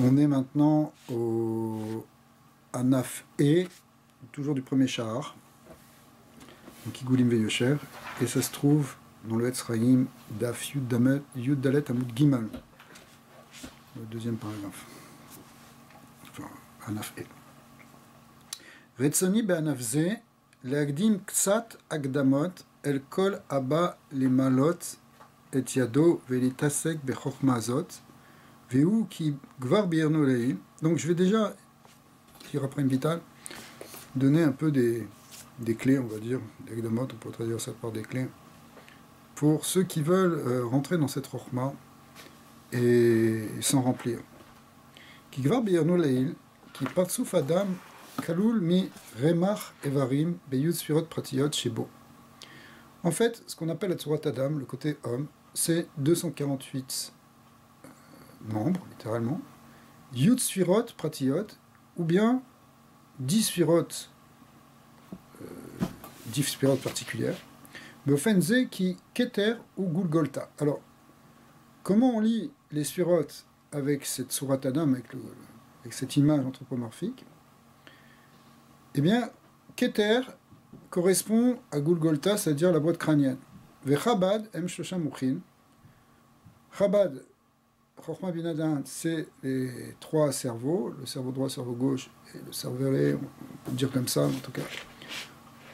On est maintenant au Anaf E, toujours du premier Shahar, donc Igoulim Veyosher, et ça se trouve dans le Etzraïm d'Af Yud Dalet Amud Gimal, le deuxième paragraphe. Enfin, Anaf E. Retzoni be'anaf ze, le'agdim ktsat agdamot, el kol abba limalot et yado ve'litasek be'chochma azot, ve'u ki gvar bi'erno le'il. Donc je vais déjà, qui reprend vital, donner un peu des clés, on va dire, d'agdamot, on peut traduire ça par des clés, pour ceux qui veulent rentrer dans cette chochma et s'en remplir. Ki gvar bi'erno le'il, ki partsuf adam Kalul mi remach evarim beyud sfirot pratiyot shebo. En fait, ce qu'on appelle la Tzurat Adam, le côté homme, c'est 248 membres, littéralement, yud sfirot pratiyot, ou bien 10 sfirot, 10 sfirot particulières, beofenze qui keter ou gulgolta. Alors, comment on lit les sfirot avec cette Tzurat Adam, avec cette image anthropomorphique? Eh bien, Keter correspond à Gulgolta, c'est-à-dire la boîte crânienne. Ve Chabad, em shosha mukhin. Chabad, Chochma Binadin, c'est les trois cerveaux, le cerveau droit, le cerveau gauche et le cervelet, on peut dire comme ça, en tout cas.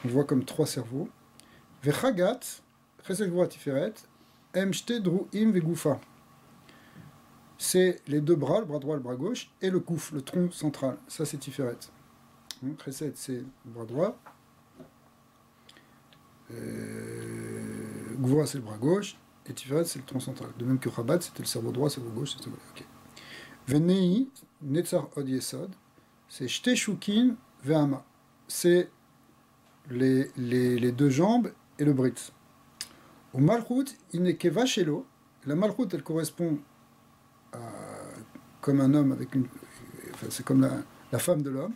On voit comme trois cerveaux. Ve Chagat, Chesed Gvura Tiferet, em shte druim ve gufa. C'est les deux bras, le bras droit et le bras gauche, et le kouf, le tronc central. Ça, c'est Tiferet. Chesed, c'est le bras droit. Gvura, c'est le bras gauche. Et Tiferet, c'est le tronc central. De même que Chabad, c'était le cerveau droit, cerveau gauche, cerveau gauche. Venei, Netzar Od Yesod, c'est Shte Shukin Ve'ama. C'est les deux jambes et le brit. Au Malchut, Inekeva Shelo. La Malchut, elle correspond à, comme un homme avec une. Enfin, c'est comme la femme de l'homme.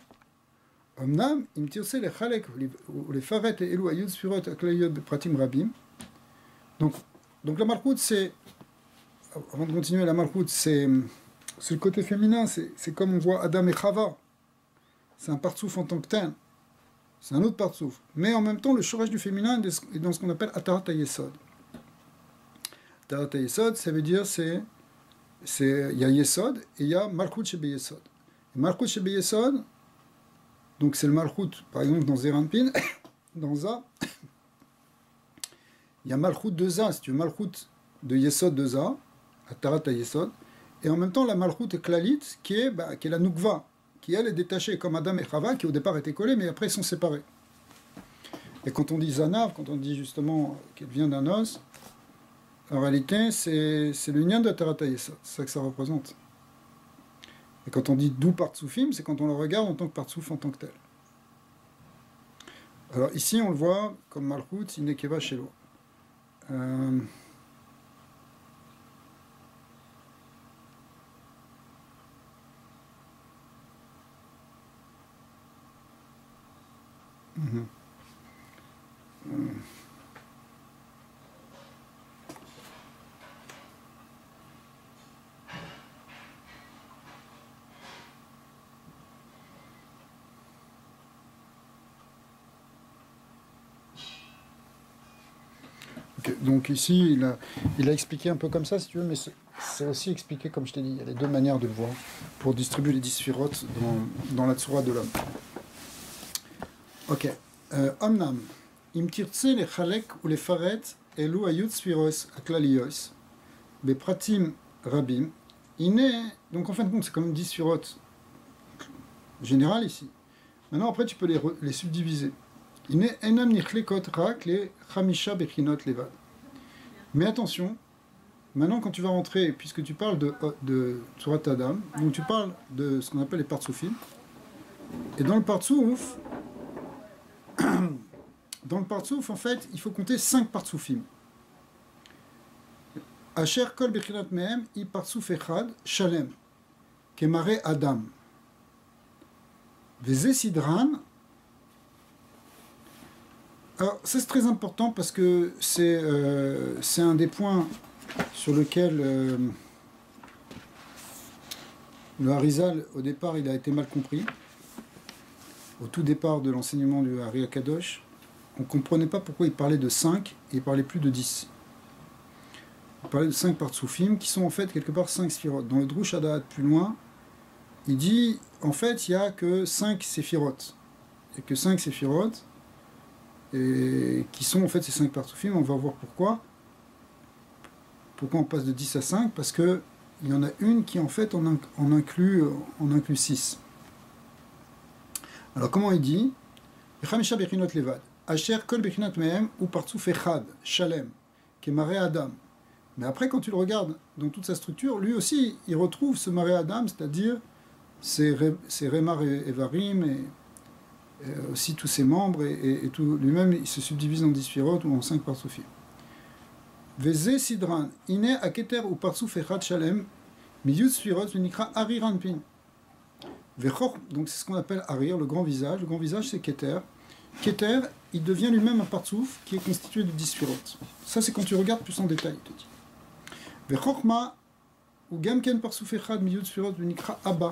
Omnam, im tirse le chalek ou les faret et elu ayud sfirot aklayot bepratim rabim. Donc la malchoute, c'est, avant de continuer, la malchoute, c'est le côté féminin, c'est comme on voit Adam et Chava. C'est un partsouf en tant que tel. C'est un autre partsouf. Mais en même temps, le shoraj du féminin est dans ce qu'on appelle Atarat HaYesod. Atarat HaYesod, ça veut dire, il y a Yesod et il y a Malchut Shebe Yesod. Malchut Shebe Yesod, donc c'est le Malchut, par exemple dans Zeranpin, dans Za, il y a Malchut de Za, si tu veux, Malchut de Yesod de Za, Atarat HaYesod, et en même temps la Malchut Klalit, qui est la Nukva, qui elle est détachée comme Adam et Chava, qui au départ étaient collés, mais après ils sont séparés. Et quand on dit Zanav, quand on dit justement qu'elle vient d'un os, en réalité c'est l'union de Atarat HaYesod, c'est ça que ça représente. Et quand on dit d'où Partsoufim, c'est quand on le regarde en tant que Partsouf en tant que tel. Alors ici, on le voit comme Malchut, Inekeva Shelo. Donc ici, il a expliqué un peu comme ça, si tu veux, mais c'est aussi expliqué, comme je t'ai dit, il y a les deux manières de le voir, pour distribuer les 10 sphirotes dans la tsura de l'homme. Ok. Omnam, im tirtse le chalek ou le faret, elu ayut sphiros aklaliyos, bepratim rabim, donc en fin de compte, c'est quand même 10 sphirotes générales ici. Maintenant, après, tu peux les subdiviser. Mais attention, maintenant quand tu vas rentrer, puisque tu parles de Tzurat Adam, donc tu parles de ce qu'on appelle les partsoufim, et dans le partsouf, en fait, il faut compter 5 partsoufim. Asher kol bechinat mehem i partsouf echad shalem, kemare Adam. Veze sidran. Alors, ça c'est très important parce que c'est un des points sur lequel Le Harizal, au départ, il a été mal compris. Au tout départ de l'enseignement du Hari Akadosh, on ne comprenait pas pourquoi il parlait de 5 et il parlait plus de 10. Il parlait de 5 partsoufim qui sont en fait quelque part 5 sphirotes. Dans le Drush Hadaat plus loin, il dit en fait il n'y a que 5 séphirotes. Il n'y a que 5 séphirotes et qui sont en fait ces 5 partsoufim. On va voir pourquoi. Pourquoi on passe de 10 à 5? Parce qu'il y en a une qui en fait en inclut 6. Alors comment il dit? Chamisha bechinot levad. Asher kol bechinot mehem ou partsouf echad, shalem, kemare adam. Mais après, quand tu le regardes dans toute sa structure, lui aussi, il retrouve ce Maré Adam, c'est-à-dire ses Rémar et Varim, et aussi tous ses membres, et tout. Lui-même, il se subdivise en 10 sphirotes ou en 5 partsoufim. Veze Sidran, Ine Aketer ou Partsouf Echad Shalem, Miyut Sphirot, Venikra Arir Anpin. Donc c'est ce qu'on appelle Arir, le grand visage. Le grand visage, c'est Keter. Keter, il devient lui-même un partsouf qui est constitué de 10 sphirotes. Ça, c'est quand tu regardes plus en détail, il te dit. Vechorma ou Gamken Partsouf Echad Miyut Sphirot Venikra Abba.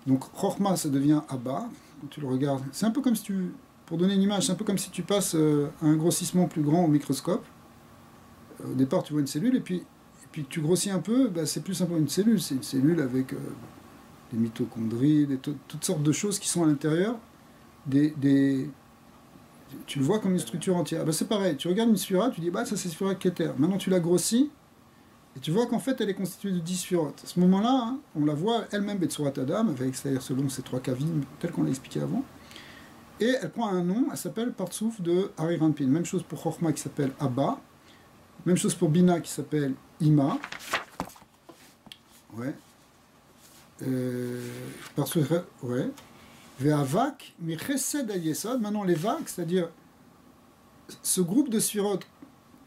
Donc Chorma, ça devient Abba, quand tu le regardes. C'est un peu comme si tu, pour donner une image, c'est un peu comme si tu passes un grossissement plus grand au microscope. Au départ, tu vois une cellule, et puis tu grossis un peu, bah, c'est plus simplement une cellule. C'est une cellule avec des mitochondries, toutes sortes de choses qui sont à l'intérieur. Tu le vois comme une structure entière. Bah, c'est pareil, tu regardes une sphira, tu dis, bah, ça c'est sphira Keter. Maintenant, tu la grossis, et tu vois qu'en fait, elle est constituée de 10 sphirotes. À ce moment-là, hein, on la voit elle-même Betsurat Adam, c'est-à-dire selon ces 3 kavim, tel qu'on l'a expliqué avant. Et elle prend un nom, elle s'appelle Partsouf de Arir Anpin. Même chose pour Chorma qui s'appelle Abba. Même chose pour Bina qui s'appelle Ima. Ouais. Ouais. Ve'avak, mi chesed al yesod. Maintenant, les vagues, c'est-à-dire ce groupe de sphirotes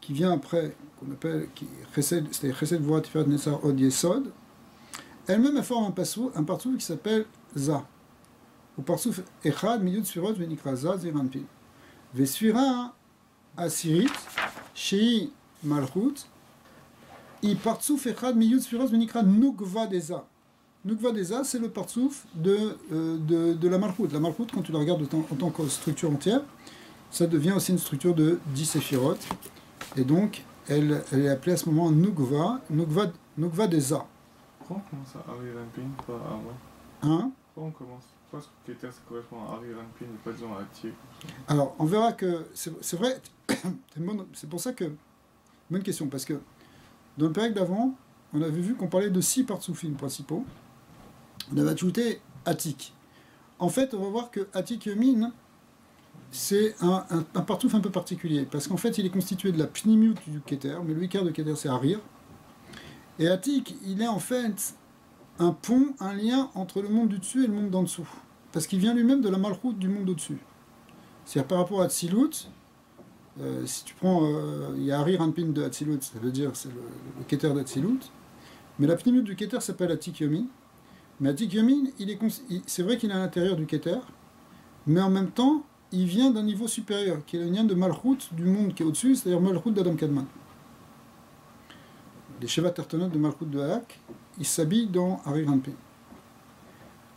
qui vient après, qu'on appelle, c'est-à-dire chesed voat tiferet netzar od yesod, elle-même elle forme un partsouf qui s'appelle Za. Ou partsouf echad miyud sphirotes venikra Za ziranpin. Ve'sphira asirit, shei Malchut, i partsouf echad miyud sphirotes venikra Nukva deza. Nukva deza, c'est le partsouf de la Malchut. La Malchut, quand tu la regardes en tant que structure entière, ça devient aussi une structure de 10 séphirotes. Et donc, elle est appelée à ce moment Nukva deza. Pourquoi on commence à Ari Rampin, pas avant? Hein? Pourquoi on commence? Pourquoi ce Keter ça correspond à Ari Rampin et pas disons à Atier? Alors, on verra que c'est vrai, c'est pour ça que. Bonne question, parce que dans le période d'avant, on avait vu qu'on parlait de 6 partsoufim principaux. On avait ajouté Atik. En fait, on va voir que Atik Yomin, c'est un partsouf un peu particulier, parce qu'en fait, il est constitué de la pnimiut du Keter, mais le Icar de Keter, c'est Arir. Et Atik, il est en fait un pont, un lien entre le monde du dessus et le monde d'en dessous. Parce qu'il vient lui-même de la malchoute du monde au-dessus. C'est-à-dire par rapport à Tsilut, si tu prends, il y a Arir Anpin de Atzilut, ça veut dire c'est le Keter d'Atzilut, mais la pnimiut du Keter s'appelle Atik Yomin. Mais Atik Yomin, c'est vrai qu'il est à l'intérieur du Keter, mais en même temps, il vient d'un niveau supérieur, qui est le lien de Malchut du monde qui est au-dessus, c'est-à-dire Malchut d'Adam Kadman. Les Sheva Tartonot de Malchut de Halak, ils s'habillent dans Arir Anpin.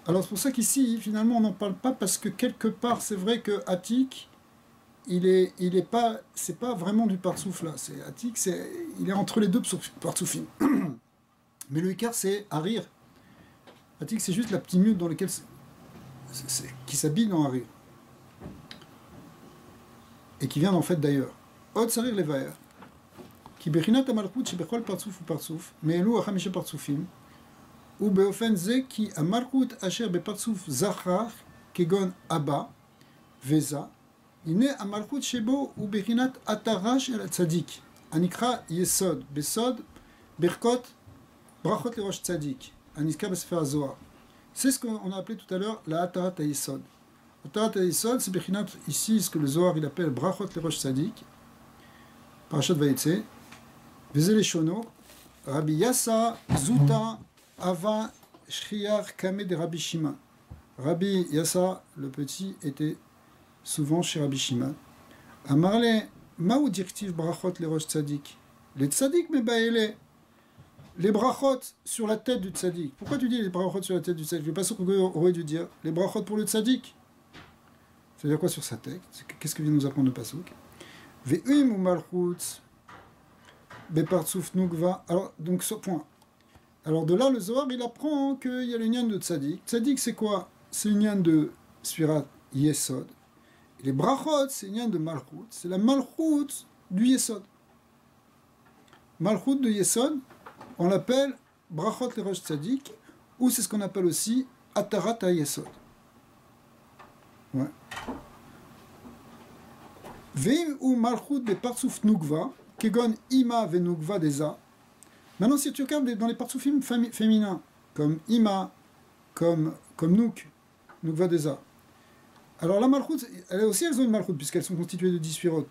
Alors c'est pour ça qu'ici, finalement, on n'en parle pas, parce que quelque part, c'est vrai que Atik, c'est pas vraiment du partsouf là. C'est Atik, il est entre les deux partsoufim. Mais le Icar, c'est Arir. Atik, c'est juste la petite minute dans laquelle qui s'habille dans Arir. Et qui vient en fait d'ailleurs. Od Sarir Levaer. Qui bechinat amalchut shebechol partsouf ou partsouf, me'elu achamisha partsoufim, ou beofen ze ki amalchut asher bepartsouf zachar, kegon abba, veza, הנה המלכות שבו הוא בחינת עטרה של הצדיק, הנקרא יסוד, בסוד ברכות ברכות לראש צדיק, הנזכר בספר הזוהר. C'est ce qu'on a appelé tout à l'heure la Atarat HaYesod. Atarat HaYesod, c'est bchinat, ici ce que le Zohar il appelle brachot lerosh tzadik, parashat Vayetze, veze leshono, Rabbi Yassa Zuta Ava Shriar Kame de Rabbi Shimon. Rabbi Yassa, le petit, était souvent chez Rabbi Shimon. Amarle, maou dirtiv brachot le rosh tzadik. Le tzadik me baele. les brachot sur la tête du tzaddik. Pourquoi tu dis les brachot sur la tête du tzaddik? Le passage aurait dû dire les brachot pour le tzaddik. C'est-à-dire quoi sur sa tête? Qu'est-ce que vient nous apprendre le pasuk? Ve'im ou malchut bepartsouf nugva. Alors, donc ce point. Alors de là, le Zohar, il apprend qu'il y a l'union de tzaddik. Tzaddik, c'est quoi? C'est l'union de Sfirat Yesod. Et les brachot, c'est l'union de malchut. C'est la malchut du Yesod. Malchut de Yesod, on l'appelle brachot le rosh tzaddik, ou c'est ce qu'on appelle aussi atarat ha-yesod. Ouais. Veim ou malchut bepartsouf nugva, kegon ima ve nugva deza. Maintenant, si tu regardes dans les partsoufim féminins, comme ima, comme nugva deza. Alors la malchut, elles aussi, elles ont une malchut, puisqu'elles sont constituées de 10 sphirot.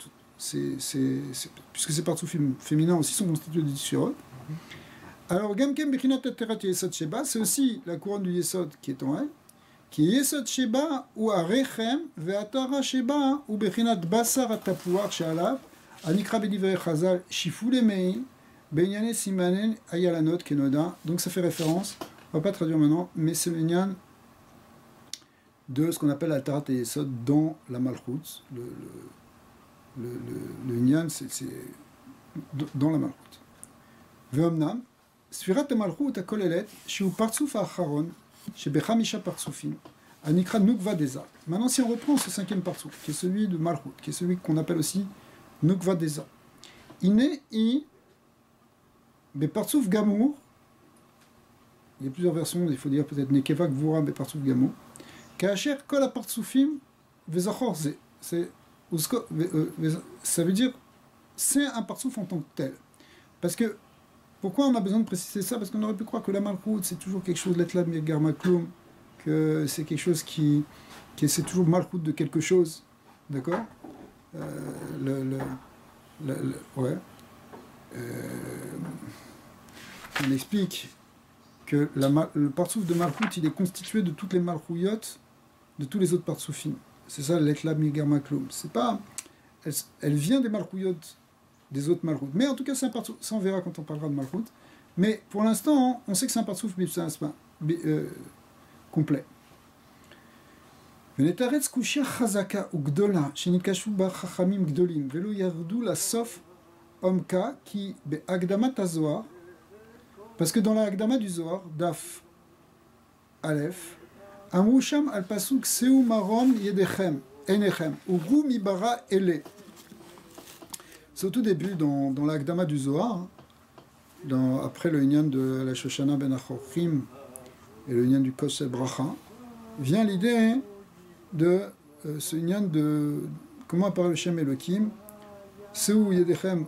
Puisque ces partsoufim féminins aussi sont constitués de 10 sphirot. Alors, Gamkem Bechinat Terat Yesod Sheba, c'est aussi la couronne du Yesod qui est en elle, qui est Yesod Sheba ou à Rechem, Ve'atara Sheba ou Bechinat Basar Atapuar Shealav, Anikra Bedivre Chazal, Shifule Mei, Benyane Simanen Ayalanot Kenoda. Donc ça fait référence, on ne va pas traduire maintenant, mais c'est le nyan de ce qu'on appelle la Tarat Yesod dans la Malchut. Le nyan, c'est dans la Malchut. Ve'omnam, Sfirat Malchut Akolelet, Shiu Partsouf Acharon, Shebechamisha Partsoufim, Anikra Nukva Deza. Maintenant, si on reprend ce cinquième Partsouf, qui est celui de Malchut, qui est celui qu'on appelle aussi Nukva Deza, Ine I, Bepartsouf Gamour, il y a plusieurs versions, il faut dire peut-être Nekeva Gvura Bepartsouf Gamour, Kacher Kol Partsoufim Vezachor Ze. Ça veut dire, c'est un Partsouf en tant que tel. Parce que pourquoi on a besoin de préciser ça? Parce qu'on aurait pu croire que la malchut, c'est toujours quelque chose, l'etlad megar maklum, que c'est quelque chose qui c'est toujours malchut de quelque chose, d'accord? Ouais. On explique que le partsouf de malchut, il est constitué de toutes les malchouyot, de tous les autres partsoufim. C'est ça l'etlad megar maklum. C'est pas, elle vient des malchouyot des autres malchut. Mais en tout cas, c'est un partsouf. Ça, on verra quand on parlera de malchut. Mais pour l'instant, on sait que c'est un partsouf complet. Venetaretz kushia chazaka ou gdola, shenikashu ba chachamim gdolim, velo yardu la sof omka qui be agdamat hazohar, parce que dans la agdama du Zohar, daf Aleph, amrusham al pasuk seu marom yedechem, enechem, ou ru mibara ele. C'est au tout début, dans l'Agdama du Zohar, après le Inyan de la Shoshana ben Achochim et le Inyan du Kosel Bracha, vient l'idée de ce Inyan de comment apparaît le Shem Elohim, Seu Yedechem,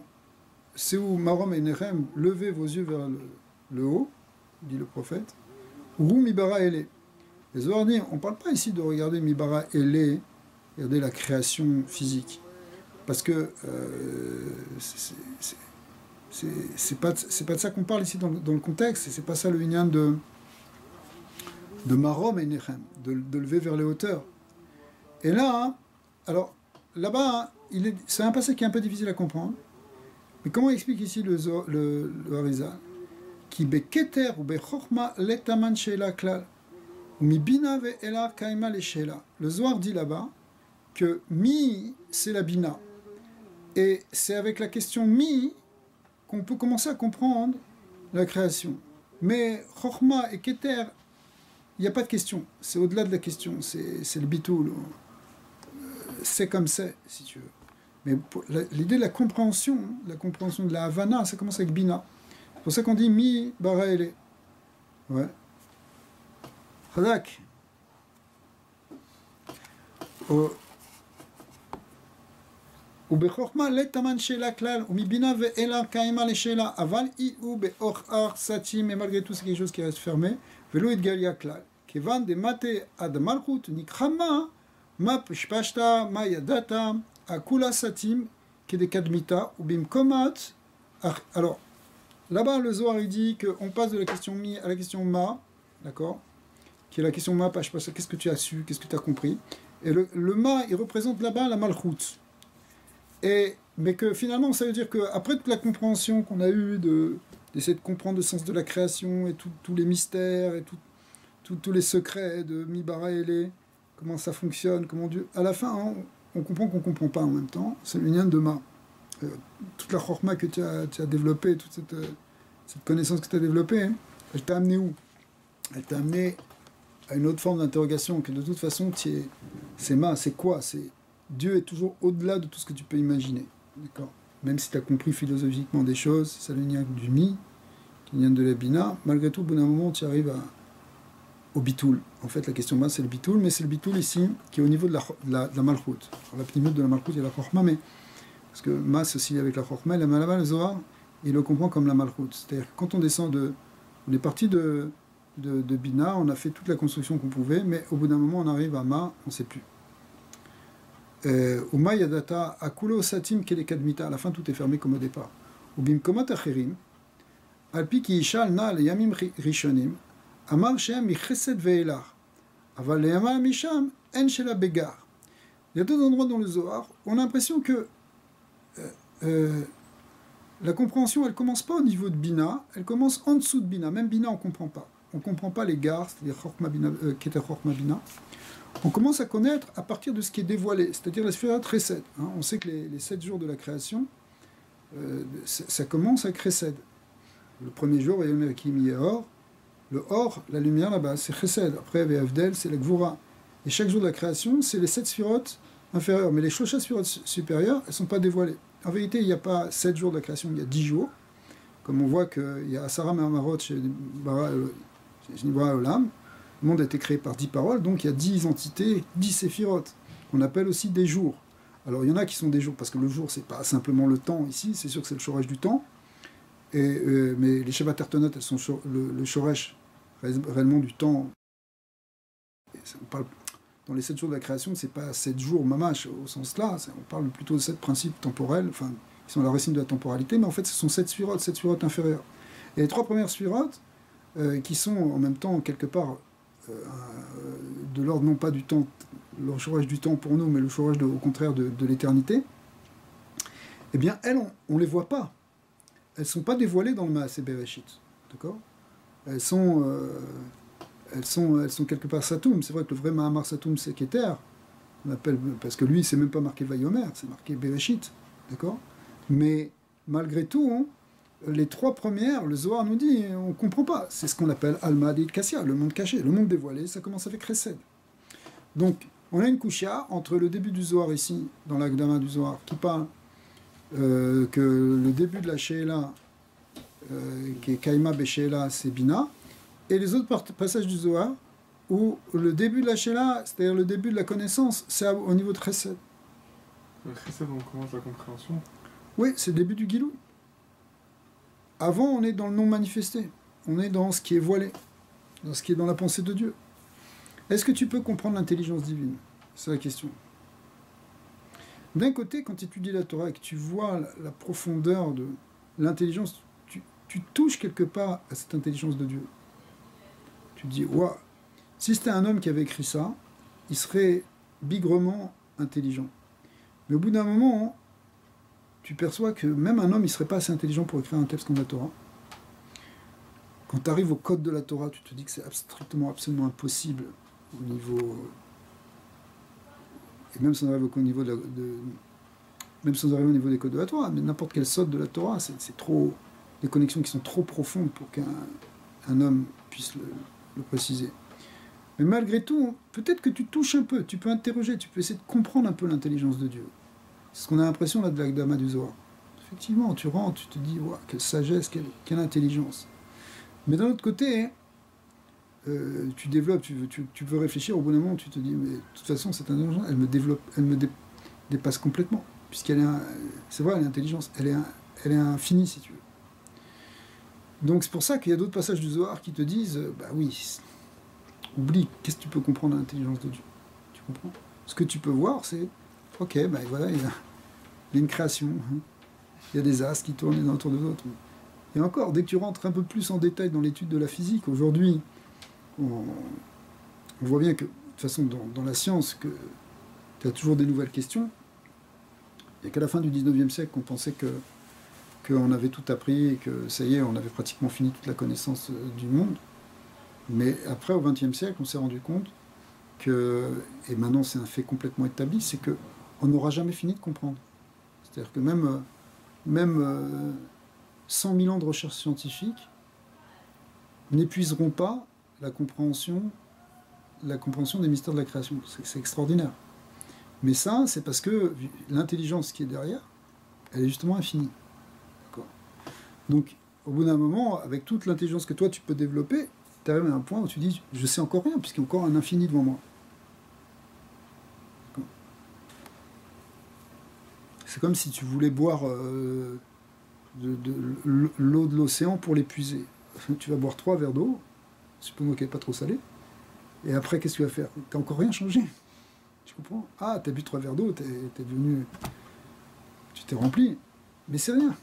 Seu Marom Enechem, levez vos yeux vers le haut, dit le prophète, Ru Mibara Ele. Les Zohar dit, on ne parle pas ici de regarder Mibara Ele, regarder la création physique. Parce que c'est pas de ça qu'on parle ici dans le contexte, et c'est pas ça le lien de Marom et Nechem, de lever vers les hauteurs. Et là, alors là-bas, c'est un passage qui est un peu difficile à comprendre, mais comment il explique ici le Harizal? Qui beketer ou bechorma letaman sheila klal, ou mi bina ve ela kaima le sheila. Le Zohar dit là-bas que mi, c'est la bina. Et c'est avec la question mi qu'on peut commencer à comprendre la création. Mais Chochma et Keter, il n'y a pas de question. C'est au-delà de la question. C'est le bitoul. C'est comme c'est, si tu veux. Mais l'idée de la compréhension de la Havana, ça commence avec Bina. C'est pour ça qu'on dit mi bara ele. Ouais. Chadak. ובחוכמה לתמן שאלה כלל, ומבינה ואלה קיימה לשאלה, אבל הוא באור סצ'ים, et malgré tout c'est quelque chose qui reste fermé, ולא התגליה כלל. כיוון דמטה עד המלכות, נקחמה, מה פשפשת, מה ידעת, הכולה סצ'ים, כדקדמיתה, ובמקומת, alors, là-bas le Zohar il dit qu'on passe de la question mi à la question ma, d'accord, qui est la question ma, pashpashta, qu'est-ce que tu as su, qu'est-ce que tu as compris, et le ma, il représente là-bas la malchut. Mais que finalement, ça veut dire qu'après toute la compréhension qu'on a eue de d'essayer de comprendre le sens de la création et tous les mystères et tous les secrets de Mibara Elé, comment ça fonctionne, comment Dieu... À la fin, hein, on comprend qu'on ne comprend pas en même temps. C'est l'union de Ma. Toute la chorma que tu as développée, toute cette connaissance que tu as développée, hein, elle t'a amené où? Elle t'a amené à une autre forme d'interrogation, que de toute façon, c'est Ma, c'est quoi? Dieu est toujours au-delà de tout ce que tu peux imaginer. D'accord? Même si tu as compris philosophiquement des choses, c'est l'union du Mi, l'union de la Bina, malgré tout, au bout d'un moment, tu arrives au bitoul. En fait, la question base, c'est le bitoul, mais c'est le bitoul ici qui est au niveau de la malchoute. La pnimut de la malchoute, il y a la chorma, mais parce que Ma, c'est aussi avec la chorma, et la malama, le Zohar, il le comprend comme la malchoute. C'est-à-dire que quand on descend on est parti de Bina, on a fait toute la construction qu'on pouvait, mais au bout d'un moment, on arrive à Ma, on ne sait plus. Uma yadata akulo satim kelekadmita, à la fin, tout est fermé comme au départ. Ubim komat acherim, alpi ki ishal na le yamim rishonim, Amar Shem Michesed Ve'elach. Aval Le'amar Misham En Shela Begar. Il y a deux endroits dans le Zohar où on a l'impression que la compréhension, elle ne commence pas au niveau de Bina, elle commence en dessous de Bina. Même Bina, on ne comprend pas. On ne comprend pas les gares, c'est-à-dire Chorma Bina, Keter Chorma Bina. On commence à connaître à partir de ce qui est dévoilé, c'est-à-dire la Sphira Chesed. Hein. On sait que les 7 jours de la création, ça commence avec Chesed. Le premier jour, Vayomer Kim Yehor. Le Or, la lumière là-bas, c'est Chesed. Après, Ve'avdel, c'est la Gvura. Et chaque jour de la création, c'est les 7 sphirotes inférieures. Mais les Shosha sphirotes supérieures, elles ne sont pas dévoilées. En vérité, il n'y a pas 7 jours de la création, il y a 10 jours. Comme on voit qu'il y a Asara Me'amarot chez Nibra Olam. Le monde a été créé par 10 paroles, donc il y a 10 entités, 10 séphirotes, qu'on appelle aussi des jours. Alors il y en a qui sont des jours, parce que le jour, c'est pas simplement le temps ici, c'est sûr que c'est le shoresh du temps. Mais les Shabbat Tartonot, elles sont le shoresh réellement du temps. On parle, dans les 7 jours de la création, c'est pas 7 jours mamash au sens là, on parle plutôt de 7 principes temporels, enfin, qui sont la racine de la temporalité, mais en fait ce sont 7 sphirotes inférieures. Et les 3 premières sphirotes, qui sont en même temps quelque part de l'ordre non pas du temps, le shoresh du temps pour nous, mais le shoresh au contraire de l'éternité, eh bien elles, on ne les voit pas. Elles ne sont pas dévoilées dans le Maaseh Bereshit. D'accord ? Elles sont quelque part Satoum. C'est vrai que le vrai Mahamar Satoum, c'est Keter. On appelle, parce que lui, c'est même pas marqué Vayomer, c'est marqué Bereshit. D'accord ? Mais malgré tout, hein, les 3 premières, le Zohar nous dit, on ne comprend pas. C'est ce qu'on appelle Alma Deit Kassia, le monde caché, le monde dévoilé. Ça commence avec Chesed. Donc, on a une kushia entre le début du Zohar ici, dans l'Agdama du Zohar, qui parle que le début de la Sheila, qui est Kaima Besheila, c'est Bina, et les autres passages du Zohar, où le début de la Sheila, c'est-à-dire le début de la connaissance, c'est au niveau de Chesed. Le Chesed, on commence la compréhension. Oui, c'est le début du Gilou. Avant, on est dans le non manifesté, on est dans ce qui est voilé, dans ce qui est dans la pensée de Dieu. Est-ce que tu peux comprendre l'intelligence divine? C'est la question. D'un côté, quand tu étudies la Torah et que tu vois la profondeur de l'intelligence, tu touches quelque part à cette intelligence de Dieu. Tu te dis, waouh, si c'était un homme qui avait écrit ça, il serait bigrement intelligent. Mais au bout d'un moment, tu perçois que même un homme, il ne serait pas assez intelligent pour écrire un texte comme la Torah. Quand tu arrives au code de la Torah, tu te dis que c'est strictement, absolument impossible au niveau... Et même sans arriver au niveau même sans arriver au niveau des codes de la Torah, mais n'importe quel sod de la Torah, c'est trop... des connexions qui sont trop profondes pour qu'un homme puisse le préciser. Mais malgré tout, peut-être que tu touches un peu, tu peux interroger, tu peux essayer de comprendre un peu l'intelligence de Dieu. C'est ce qu'on a l'impression là de l'Agdama du Zohar. Effectivement, tu rentres, tu te dis, wow, quelle sagesse, quelle intelligence. Mais d'un autre côté, tu développes, tu veux réfléchir, au bout d'un moment, tu te dis, mais de toute façon, cette intelligence, elle me dépasse complètement, puisqu'elle est, c'est vrai, elle est intelligence, elle est infinie, si tu veux. Donc c'est pour ça qu'il y a d'autres passages du Zohar qui te disent, bah oui, oublie, qu'est-ce que tu peux comprendre de l'intelligence de Dieu? Tu comprends? Ce que tu peux voir, c'est, ok, ben voilà, il y a une création, hein. Il y a des astres qui tournent les uns autour des autres. Et encore, dès que tu rentres un peu plus en détail dans l'étude de la physique, aujourd'hui, on voit bien que, de toute façon, dans la science, que tu as toujours des nouvelles questions. Il n'y a qu'à la fin du 19e siècle qu'on pensait que qu'on avait tout appris et que ça y est, on avait pratiquement fini toute la connaissance du monde. Mais après, au XXe siècle, on s'est rendu compte que, et maintenant c'est un fait complètement établi, c'est qu'on n'aura jamais fini de comprendre. C'est-à-dire que même 100 000 ans de recherche scientifique n'épuiseront pas la compréhension des mystères de la création. C'est extraordinaire. Mais ça, c'est parce que l'intelligence qui est derrière, elle est justement infinie. D'accord. Donc, au bout d'un moment, avec toute l'intelligence que toi tu peux développer, tu arrives à un point où tu dis, je sais encore rien, puisqu'il y a encore un infini devant moi. D'accord. C'est comme si tu voulais boire l'eau de l'océan pour l'épuiser. Tu vas boire 3 verres d'eau, supposons qu'elle n'est pas trop salée, et après, qu'est-ce que tu vas faire? Tu n'as encore rien changé. Tu comprends? Ah, tu as bu 3 verres d'eau, t'es devenu... Tu t'es rempli, mais c'est rien.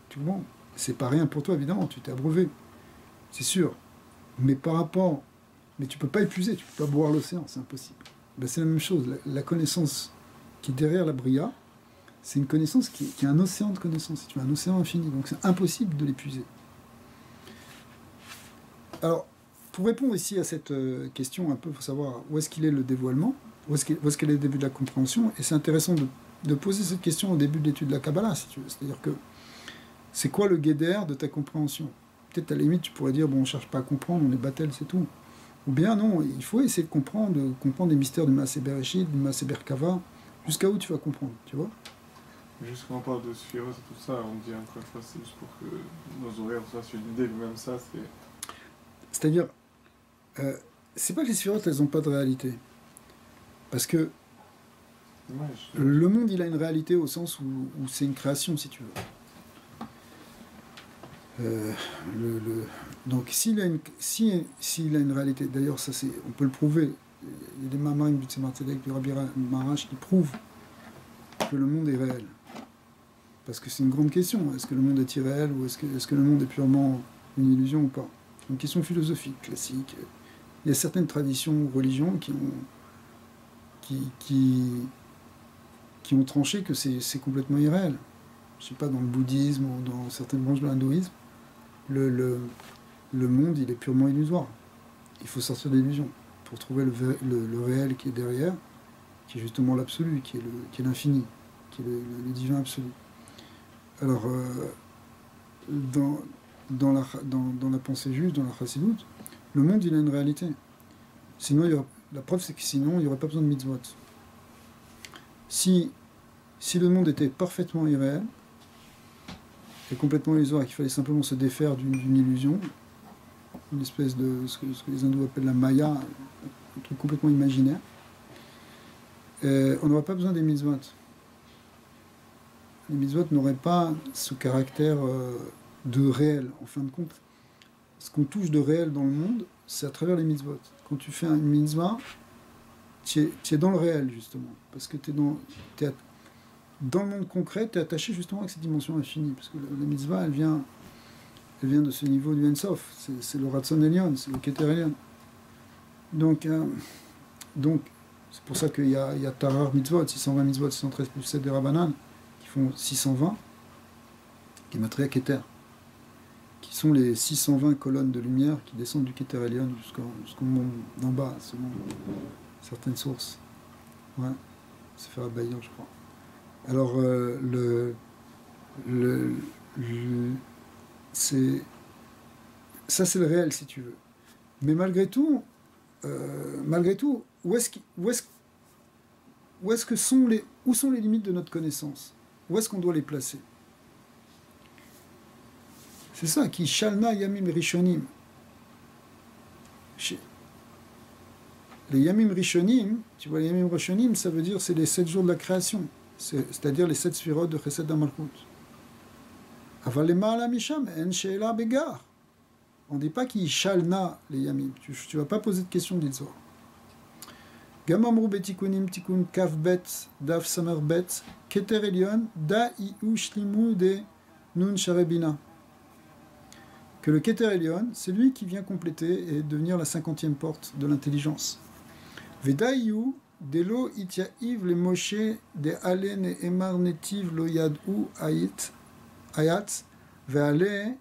Tu comprends? C'est pas rien pour toi, évidemment, tu t'es abreuvé. C'est sûr. Mais par rapport... Mais tu peux pas épuiser, tu peux pas boire l'océan, c'est impossible. Ben, c'est la même chose. La connaissance qui est derrière la Bria, c'est une connaissance qui est un océan de connaissances. Tu as un océan infini, donc c'est impossible de l'épuiser. Alors, pour répondre ici à cette question, un peu, il faut savoir où est-ce qu'il est le dévoilement, où est-ce qu'il est le début de la compréhension, et c'est intéressant de poser cette question au début de l'étude de la Kabbalah, si tu veux. C'est-à-dire que c'est quoi le guédère de ta compréhension? Peut-être à la limite, tu pourrais dire, bon, on ne cherche pas à comprendre, on est battel, c'est tout. Ou bien non, il faut essayer de comprendre les mystères du Maaseh Bereshit, du Maaseh Merkava, jusqu'à où tu vas comprendre, tu vois? Juste quand on parle de Sphirot et tout ça, on dit encore une fois, c'est juste pour que nos horaires soient sur l'idée, mais même ça, c'est... C'est-à-dire, c'est pas que les sphirotes, elles n'ont pas de réalité. Parce que le monde, il a une réalité au sens où c'est une création, si tu veux. Donc, s'il a une réalité, d'ailleurs, ça, on peut le prouver. Il y a des mamarim du Tzemar Tzedek, du Rabbi Marash, qui prouvent que le monde est réel. Parce que c'est une grande question. Est-ce que le monde est irréel ou est-ce que le monde est purement une illusion ou pas? Une question philosophique, classique. Il y a certaines traditions ou religions qui ont tranché que c'est complètement irréel. Je ne sais pas, dans le bouddhisme ou dans certaines branches de l'hindouisme, le monde, il est purement illusoire. Il faut sortir de l'illusion pour trouver le réel qui est derrière, qui est justement l'absolu, qui est l'infini, qui est le divin absolu. Alors, dans la pensée juive, dans la chassidoute, le monde, il a une réalité. Sinon, la preuve, c'est que sinon, il n'y aurait pas besoin de mitzvot. Si le monde était parfaitement irréel et complètement illusoire, et qu'il fallait simplement se défaire d'une illusion, une espèce de ce que les hindous appellent la maya, un truc complètement imaginaire, on n'aurait pas besoin des mitzvot. Les mitzvot n'auraient pas ce caractère de réel. En fin de compte, ce qu'on touche de réel dans le monde, c'est à travers les mitzvot. Quand tu fais une mitzvah, tu es dans le réel, justement. Parce que tu es dans le monde concret, tu es attaché justement avec cette dimension infinie. Parce que la mitzvah, elle vient de ce niveau du Ensof. C'est le Ratzon Elyon, c'est le Keter Elyon. Donc c'est pour ça qu'il y a Tarar mitzvot, 620 mitzvot, 613 plus 7 de Rabbanan, qui font 620, qui est Matria Keter, qui sont les 620 colonnes de lumière qui descendent du Keter Elyon jusqu'au monde d'en bas, selon certaines sources. Ouais, c'est faire Bayan, je crois. Alors, ça c'est le réel, si tu veux. Mais malgré tout, où sont les limites de notre connaissance? Où est-ce qu'on doit les placer? C'est ça, qui shalna yamim rishonim. Les yamim rishonim, tu vois, les yamim rishonim, ça veut dire c'est les 7 jours de la création, c'est-à-dire les 7 sphirotes de Chesed HaMalchut. Aval lema'ala misham en she'ela begar. On ne dit pas qu'il shalna les yamim. Tu ne vas pas poser de question d'Itzor. Gamamru betikunim tikun kaf bet daf samer bet keter elyon da iu shlimu de nun sharebina. Que le keter elyon, c'est lui qui vient compléter et devenir la 50e porte de l'intelligence. Veda iu Delo ityaïv le Moshe de Alen et Emar Netiv lo yadou ayat ve'ale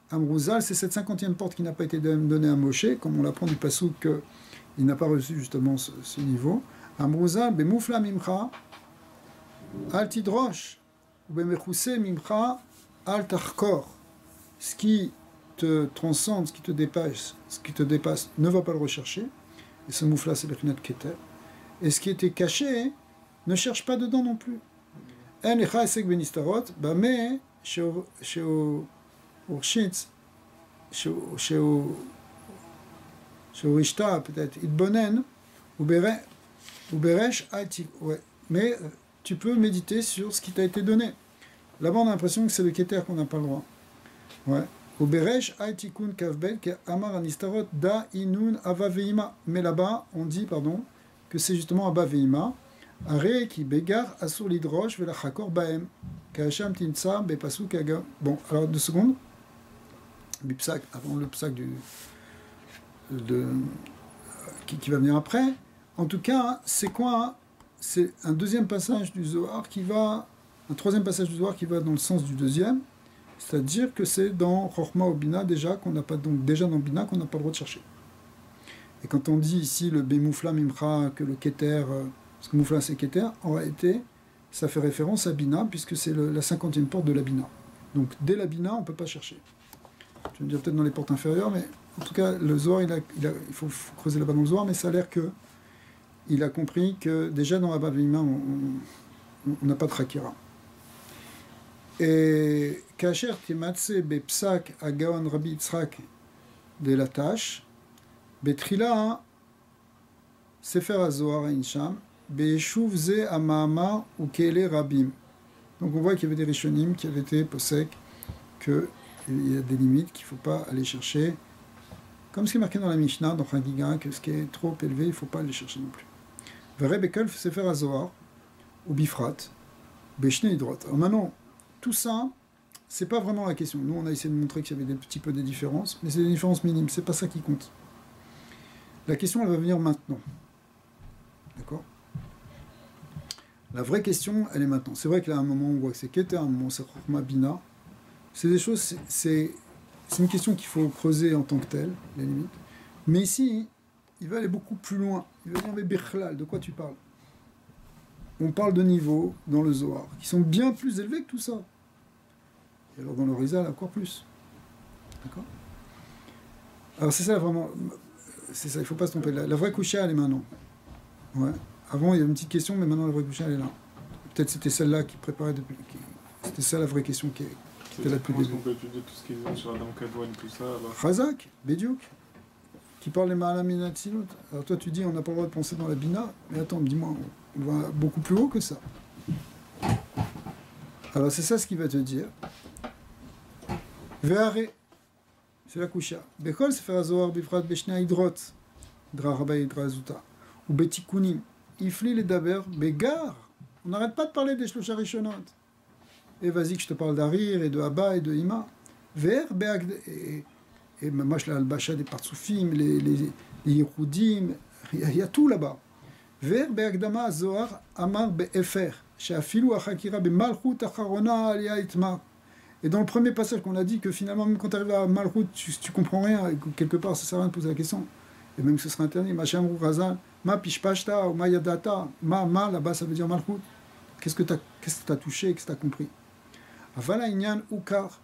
Amrouzal, c'est cette 50e porte qui n'a pas été donnée à Moshe, comme on l'apprend du passouk qu'il n'a pas reçu justement ce niveau. Amrouzal, bemoufla mimcha, al tidrosh, ou bemechousse mimcha, al tarkor. Ce qui te transcende, ce qui te dépasse, ne va pas le rechercher. Et ce moufla, c'est le chinat keter. Et ce qui était caché, ne cherche pas dedans non plus. En echa esek benistarot, bame, sheo Urshitz, שהוא השתה, peut-être, התבונן, וברש, ouais. Mais tu peux méditer sur ce qui t'a été donné. Là-bas, on a l'impression que c'est le Keter qu'on n'a pas le droit. Ouais. Uberesh, Aitikun, Kavbel, Amar Anistarot, Da, Inun, Ava Veima. Mais là-bas, on dit, que c'est justement Ava Veima. Are qui bégar, Asur Lidrosh, Velachakor Baem. Kacham Tinsa, Bepasu Kaga. Bon, alors 2 secondes. Bipsak, avant le psak qui va venir après. En tout cas, c'est quoi? C'est un deuxième passage du Zohar un troisième passage du Zohar qui va dans le sens du deuxième, c'est-à-dire que c'est dans Chochma ou Bina déjà dans Bina qu'on n'a pas le droit de chercher. Et quand on dit ici le Bemoufla Mimcha, que le Keter, parce que Moufla c'est Keter, en réalité, ça fait référence à Bina, puisque c'est la 50e porte de la Bina. Donc dès la Bina, on ne peut pas chercher. Je veux dire peut-être dans les portes inférieures, mais en tout cas, le Zohar, il faut creuser là-bas dans le Zohar, mais ça a l'air qu'il a compris que déjà dans Abba Veima, on n'a pas de Chakira. Et Kacher Timatse Bepsak Agaon Rabbi Yitzhak de la Tâche, Betrila Sefer HaZohar Incham, Be'eshuv Ze Amama ou Kele Rabim. Donc on voit qu'il y avait des Rishonim qui avaient été posek que il y a des limites qu'il ne faut pas aller chercher. Comme ce qui est marqué dans la Mishnah, dans Chagiga, que ce qui est trop élevé, il ne faut pas aller chercher non plus. Verebekel Sefer HaZohar, ou Bifrat, Beshne Hidrot. Alors maintenant, tout ça, c'est pas vraiment la question. Nous, on a essayé de montrer qu'il y avait des petits peu des différences, mais c'est des différences minimes, c'est pas ça qui compte. La question, elle va venir maintenant. D'accord? La vraie question, elle est maintenant. C'est vrai qu'il y a un moment où on voit que c'est Keter, un moment où c'est Chochma Bina. C'est des choses, c'est une question qu'il faut creuser en tant que telle, les limites. Mais ici, il va aller beaucoup plus loin. Il va dire, mais Bichlal, de quoi tu parles? On parle de niveaux dans le Zohar, qui sont bien plus élevés que tout ça. Et alors dans le Rizal, encore plus. D'accord? Alors c'est ça vraiment, c'est ça, il ne faut pas se tromper. La vraie coucha, elle est maintenant. Ouais. Avant, il y avait une petite question, mais maintenant la vraie coucha, elle est là. Peut-être c'était celle-là qui préparait depuis... C'était ça la vraie question qui était là depuis le début. On peut étudier tout ce qu'ils ont sur Adam Kadouane et tout ça. Chazak, Bediuk, qui parle des Ma'alaminat Silut. Alors toi tu dis on n'a pas le droit de penser dans la Bina, mais attends, dis-moi, on va beaucoup plus haut que ça. Alors c'est ça ce qu'il va te dire. Ve'are, c'est la kusha. Bechol sefer HaZohar bifrat beshne hidrot, dra rabay dra zuta, ou betikunim, ifli les daber, begar. On n'arrête pas de parler des shlosha rishonot. Et vas-y que je te parle d'Arir et de Abba et de Ima. Ver be'agd et mamash la albasha des partsoufim, les yiroudim, il y a tout là-bas. Ver be'agdama Zohar amar be'efer, she'afilu achakira be'malchut acharona aliyah itmar. Et dans le premier passage qu'on a dit que finalement, même quand tu arrives à Malchut, tu comprends rien, et quelque part ça sert à rien de poser la question. Et même que ce sera interdit, ma shamru razal, ma pishpashta ou ma yadata, ma là-bas ça veut dire Malchut. Qu'est-ce que tu as touché, qu'est-ce que tu as compris? Avala inyan ukar.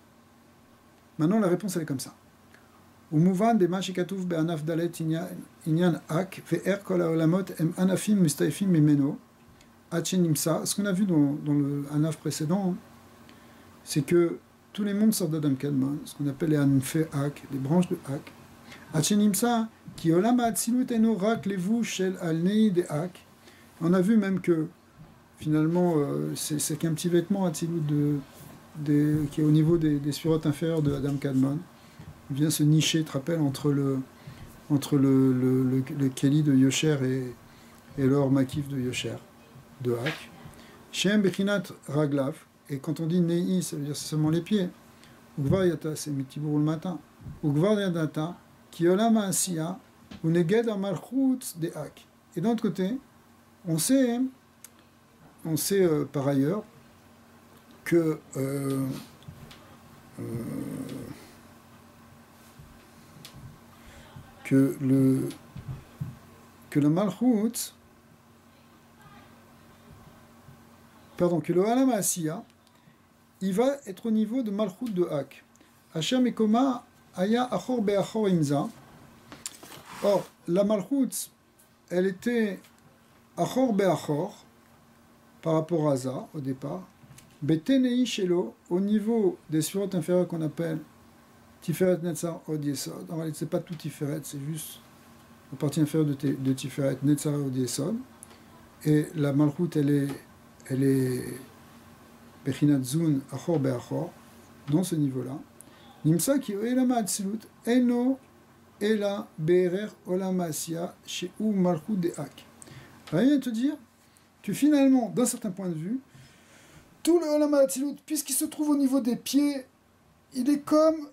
Maintenant la réponse elle est comme ça. Umuvan bema shekatuv be'anaf dalet inyan ak ve'er kol haolamot em anafim mustaifim mimeno achenimsa. Ce qu'on a vu dans le anaf précédent, c'est que tous les mondes sortent d'Adam Kadmon, ce qu'on appelle les anfé ak, les branches de ak. Achenimsa ki olam ha'atzilut eno rak levu shel alnei de ak. On a vu même que finalement c'est qu'un petit vêtement Atzilut qui est au niveau des sphirotes inférieures de Adam Kadmon. Il vient se nicher, tu te rappelles, entre le Keli de Yosher et l'or makif de Yosher, de Hak. Shem Bechinat Raglav, et quand on dit Nei, ça veut dire c'est seulement les pieds. Ugvar Yata, c'est Mitibour le matin. Ugvar Yadata, qui Olam Asiya, ou Neged Amalchut de Hak. Et d'un autre côté, On sait, par ailleurs que euh, que le Malchut, pardon, que le Alam Asiya, il va être au niveau de Malchut de Hak. Asher Mekoma Aya Achor Be'achor Imza. Or, la Malchut, elle était Achor Be'achor par rapport à Za au départ. Betenei Shelo, au niveau des sphérot inférieures qu'on appelle Tiferet Netzar Od Yesod. En réalité, c'est pas tout Tiferet, c'est juste la partie inférieure de Tiferet Netzar Od Yesod. Et la Malchut, elle est Bechinat Zun Achor Be'achor, dans ce niveau-là. Nimsa ki Oelama Atzilut Eno Ela Be'erer Olam Asiya Sheu Malchut De'ak. Alors, il vient te dire que finalement, d'un certain point de vue, tout le Olam Atzilut, puisqu'il se trouve au niveau des pieds, il est comme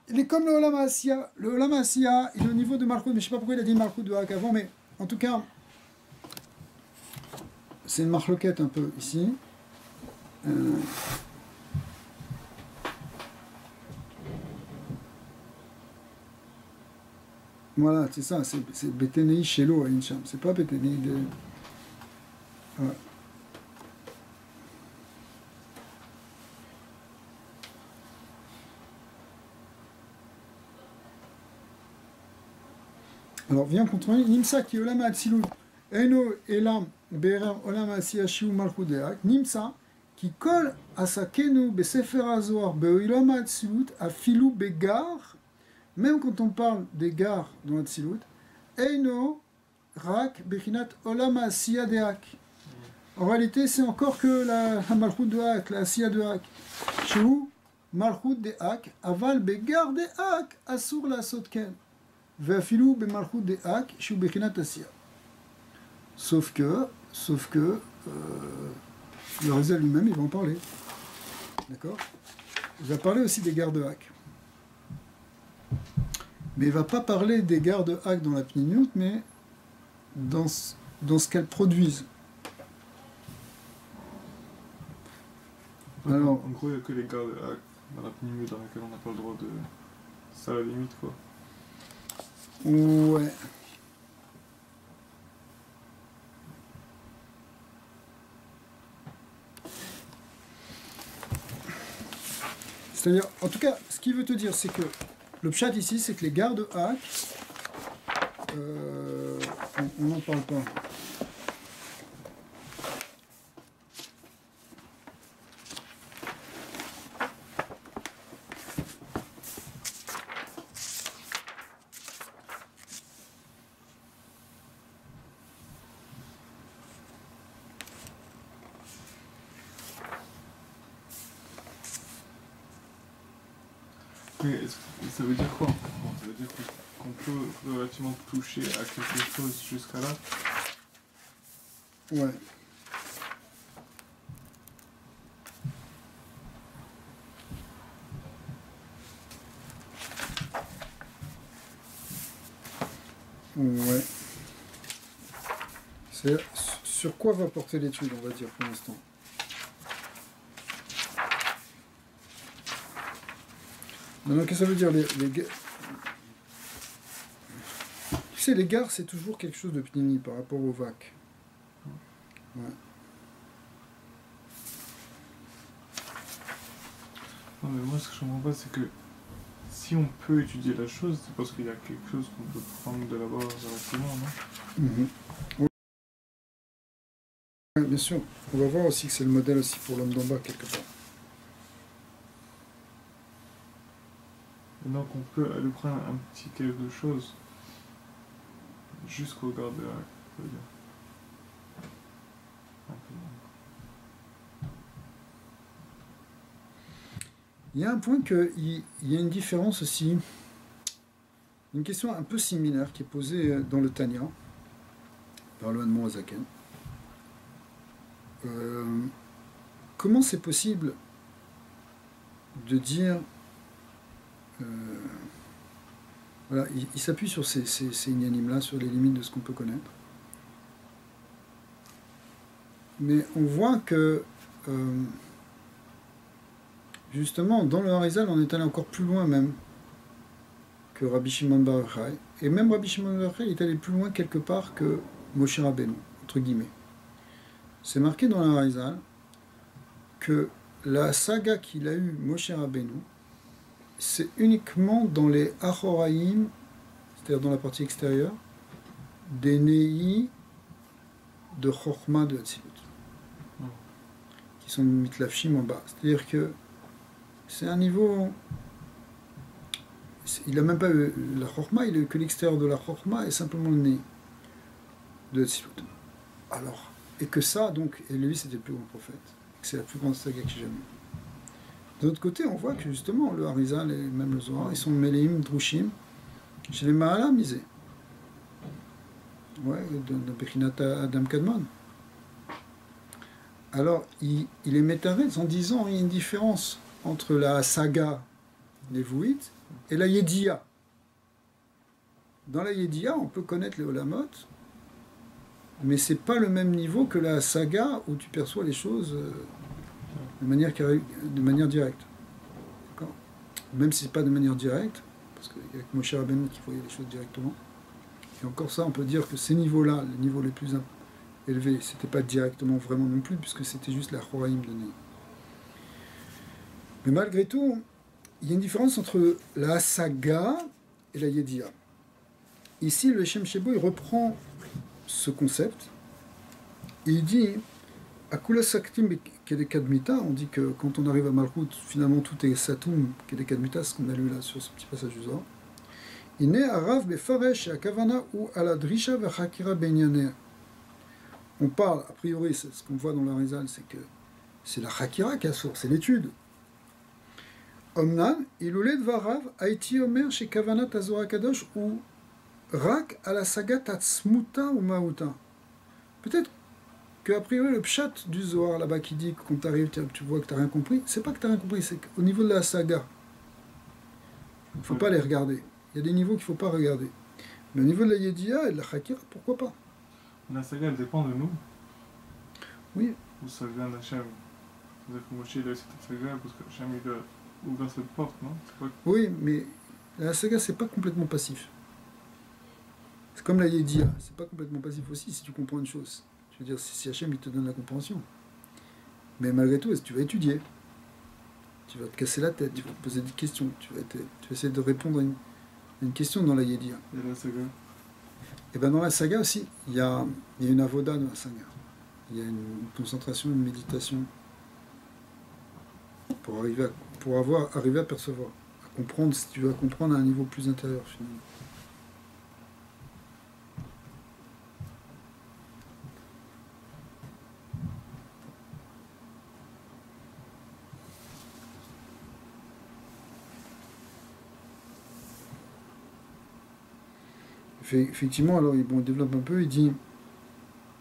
le Olam Asiya. Le Olam Asiya, il est au niveau de Malchut, mais je ne sais pas pourquoi il a dit Malchut de Hak avant, mais en tout cas, c'est une marloquette un peu ici. Voilà, c'est ça, c'est Betenei Shelo à Incham, c'est pas Betenei de. Voilà. Alors, viens continuer. Nimsa ki Olam Atzilut Eno Elam Be'erer Olam Asiya Sheu Malchut De'ak. Nimsa qui colle à Sakenu Besefer HaZohar Be'olam Atzilut Afilu Begar, même quand on parle des gares dans l'Atzilut, Eino Rak Bechinat Olam Asiya De'ak. En réalité, c'est encore que la Malchut de Hak, la Asiya de Hak. Sheu Malchut De'ak, Aval Begar De'ak, Asur la Sotken. Ve'afilu Be'malchut De'ak, Sheu Bechinat Asiya. Sauf que le Rézel lui-même, il va en parler. D'accord? Il va parler aussi des gares de Hak. Mais il ne va pas parler des gares de Hak dans la Pnimiut, mais dans ce qu'elles produisent. Alors, en gros, il n'y a que les gars de Hak dans la Pnimiut dans laquelle on n'a pas le droit de. C'est à la limite, quoi. Ouais. C'est-à-dire, en tout cas, ce qu'il veut te dire, c'est que le pshat ici, c'est que les gares de Hak, on n'en parle pas. Mais ça veut dire quoi? Bon, ça veut dire qu'on peut relativement toucher à quelque chose jusqu'à là. Ouais. Ouais. C'est sur quoi va porter l'étude, on va dire, pour l'instant. Maintenant, qu'est-ce que ça veut dire les... Tu sais, les gares, c'est toujours quelque chose de pnimi par rapport aux vacs. Ouais. Non, mais moi, ce que je comprends pas, c'est que si on peut étudier la chose, c'est parce qu'il y a quelque chose qu'on peut prendre de là-bas relativement, non? Ouais. Ouais, bien sûr. On va voir aussi que c'est le modèle aussi pour l'homme d'en bas, quelque part. Et donc, on peut aller prendre un petit quelque chose jusqu'au garde de Hak, je veux dire. Un peu moins. Il y a un point il y a une différence aussi, une question un peu similaire qui est posée dans le Tanya par le Hadmon Azaken. Comment c'est possible de dire voilà, il s'appuie sur ces inanimes-là, sur les limites de ce qu'on peut connaître. Mais on voit que, justement, dans le Harizal, on est allé encore plus loin même que Rabbi Shimon Bar Yochai. Et même Rabbi Shimon Bar Yochai est allé plus loin quelque part que Moshe Rabbeinu, entre guillemets. C'est marqué dans le Harizal que la saga qu'il a eue, Moshe Rabbeinu, c'est uniquement dans les Achoraïm, c'est-à-dire dans la partie extérieure, des Nei de Chochma de Hatzilut, qui sont mitlafshim en bas. C'est-à-dire que c'est un niveau... Il n'a même pas eu la Chochma, il n'a eu que l'extérieur de la Chochma et simplement le Nei de Hatzilut. Alors, et que ça, donc, et lui c'était le plus grand prophète, c'est la plus grande saga que j'ai jamais eue. De l'autre côté, on voit que justement, le Harizal et même le Zohar, ils sont Meleim, Drushim, chez les Mahalam, misés. Ouais, de Bechinat Adam Kadmon. Alors, il est métaretz en disant qu'il y a une différence entre la saga névouite et la Yediya. Dans la Yediya, on peut connaître les Olamot, mais c'est pas le même niveau que la saga où tu perçois les choses de manière directe. D'accord ? Même si c'est pas de manière directe, parce qu'il y a que Moshe Rabbeinu qui voyait les choses directement. Et encore ça, on peut dire que ces niveaux-là, les niveaux les plus élevés, c'était pas directement vraiment non plus, puisque c'était juste la Choraïm de Nei. Mais malgré tout, il y a une différence entre la saga et la Yediya. Ici, le Shem Shebo, il reprend ce concept, et il dit Akula Saktim Kedekadmita, on dit que quand on arrive à Malchut, finalement tout est Satum Kedekadmita, ce qu'on a lu là sur ce petit passage du Zohar. Il n'est Arav Befaresh et Akavana ou Aladrisha Vachakira Benyanea. On parle, a priori, ce qu'on voit dans l'Arizal, c'est que c'est la Chakira qui a source, c'est l'étude. Omnan, Iluled Varav, Haïti Omer chez Kavana Tazora Kadosh ou Rak à la saga Tatsmuta ou Maouta. Peut-être qu'a priori le pshat du Zohar là-bas qui dit que quand tu arrives, tu vois que tu n'as rien compris, c'est pas que tu n'as rien compris, c'est qu'au niveau de la saga, il ne faut pas les regarder. Il y a des niveaux qu'il ne faut pas regarder. Mais au niveau de la Yediya et de la Chakira, pourquoi pas? La saga, elle dépend de nous. Oui. Ou ça vient d'Hachem. C'est-à-dire que Moshe, il a eu cette saga parce que Hachem, il a ouvert cette porte, non? Pas... Oui, mais la saga, c'est pas complètement passif. C'est comme la Yediya, c'est pas complètement passif aussi si tu comprends une chose. Je veux dire, si Hachem, il te donne la compréhension. Mais malgré tout, tu vas étudier. Tu vas te casser la tête, tu vas te poser des questions, tu vas essayer de répondre à une question dans la Yediya. Et la saga? Et bien dans la saga aussi, il y a une avoda dans la saga. Il y a une concentration, une méditation pour arriver à percevoir, à comprendre, si tu veux comprendre à un niveau plus intérieur finalement. Effectivement, alors il développe un peu, il dit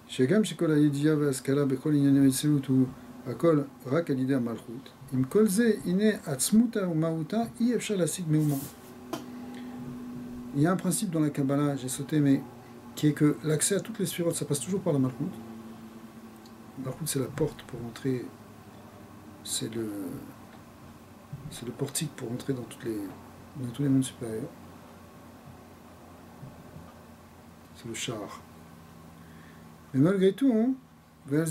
Shagam Shikola Yediya Vaskala Bekol Inyanem Etseut ou Akol Rak Alidea Malchut. Im Kolze Ine Atzmuta ou Mauta I Efshar Lasik Meuma. Il y a un principe dans la Kabbalah, j'ai sauté, mais qui est que l'accès à toutes les sphirotes, ça passe toujours par la Malchut. Malchut, c'est la porte pour entrer, c'est le portique pour entrer dans tous les mondes supérieurs. C'est le char. Mais malgré tout, mais la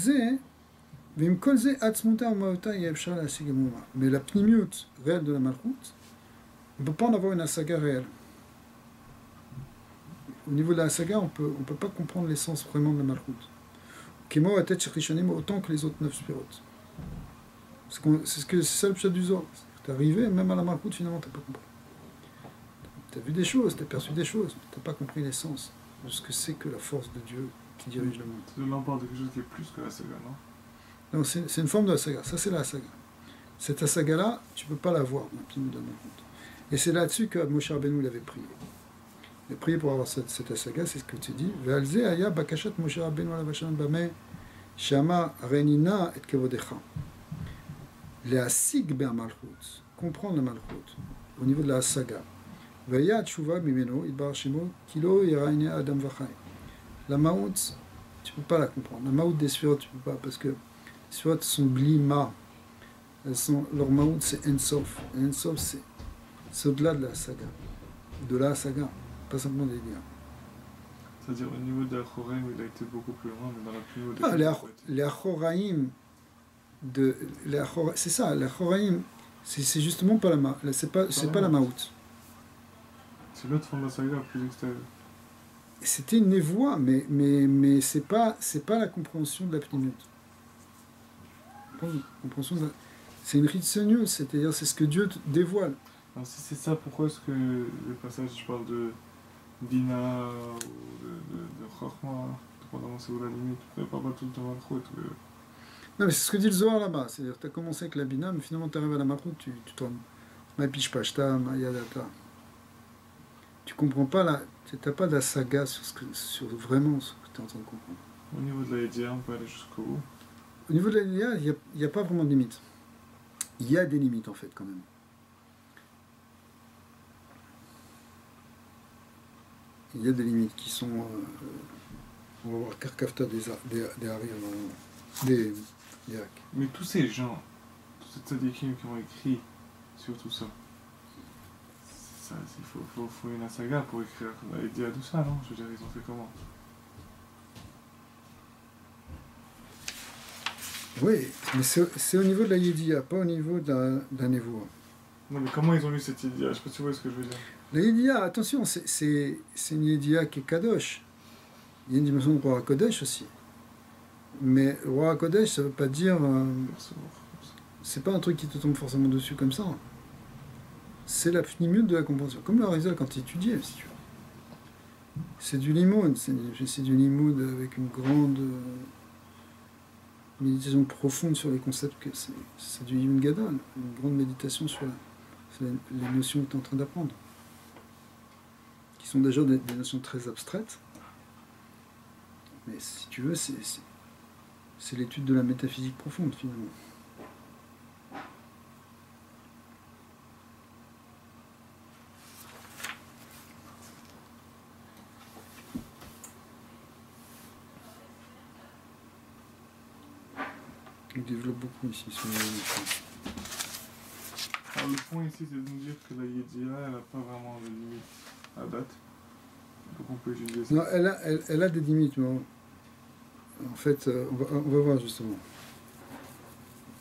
pnimiut réelle de la Malchut, on ne peut pas en avoir une saga réelle. Au niveau de la saga, on peut pas comprendre l'essence vraiment de la Malchut. Kemo a tête chez autant que les autres 9 spirotes. C'est ça le pshat du Zohar. T'es arrivé, même à la Malchut, finalement, t'as pas compris. T'as vu des choses, t'as perçu des choses, mais t'as pas compris l'essence de ce que c'est que la force de Dieu qui dirige le monde. Là, on parle de quelque chose qui est plus que la saga, non? Non, c'est une forme de la saga. Ça, c'est la saga. Cette saga-là, tu ne peux pas la voir dans le Pnimiut de la Malchut. Et c'est là-dessus que Moshe Rabbeinu l'avait prié. Il a prié pour avoir cette saga, c'est ce que tu dis. Ve'alze aya bakashat Moshe Rabbeinu ala vashan bameh shama renina et kevodecha. Le'asig be'a Malchut. Comprendre la Malchut. Au niveau de la saga. Ve'ya tshuva mimeno idbar shemo kilo yeraine adam vachai. La Maout, tu peux pas la comprendre. La maout des Sphirot, tu peux pas, parce que les Sphirot sont blima. Leur maout, c'est Ensof. Et Ensof, c'est au-delà de la saga. De la saga, pas simplement des liens. C'est-à-dire au niveau de l'Achoraim, il a été beaucoup plus loin, mais dans la plus haute Ah, étape, il n'a pas été. les Achoraïm, c'est ça, les Achoraïm, c'est justement pas la c'est pas la maout. C'est l'autre forme de la saga, plus extérieure. C'était une névoie, mais c'est pas la compréhension de la pnimut. C'est une ritsonius, c'est-à-dire c'est ce que Dieu te dévoile. Alors si c'est ça, pourquoi est-ce que le passage, je parle de Bina ou de Chorma, dépendamment c'est où la limite, tu ne pas tout le temps trop. Non, mais c'est ce que dit le Zohar là-bas. C'est-à-dire que tu as commencé avec la Bina, mais finalement tu arrives à la Malchut, tu tournes. Ma Pishpashta, ma Yadata. Tu comprends pas là, tu n'as pas de la saga sur vraiment ce que tu es en train de comprendre. Au niveau de la Yedia, on peut aller jusqu'au bout. Au niveau de la Lilia, il n'y a pas vraiment de limite. Il y a des limites en fait quand même. Il y a des limites qui sont. On va voir Karkafta des Harir, des Irak. Mais tous ces gens, tous ces tzadikim qui ont écrit sur tout ça, il faut une saga pour écrire la Yedia, tout ça, non? Je veux dire, ils ont fait comment? Oui, mais c'est au niveau de la Yédia, pas au niveau de la Névoa. Non, mais comment ils ont eu cette Yedia? Je sais pas si tu vois ce que je veux dire. La Yédia, attention, c'est une Yédia qui est Kadosh. Il y a une dimension de Roi Kodesh aussi. Mais Roi Kodesh, ça veut pas dire. C'est pas un truc qui te tombe forcément dessus comme ça. C'est la pnimut de la compréhension. Comme le Harizal quand il étudiait, si tu veux. C'est du limoud. C'est du limoud avec une grande méditation profonde sur les concepts. C'est du Yun Gadol. Une grande méditation sur les notions que tu es en train d'apprendre. Qui sont déjà des notions très abstraites. Mais si tu veux, c'est l'étude de la métaphysique profonde, finalement. Il développe beaucoup ici sur les choses. Alors le point ici, c'est de nous dire que la Yedia, elle n'a pas vraiment de limite à date. Donc on peut utiliser ça. Non, elle a des limites, mais en fait, on va voir justement.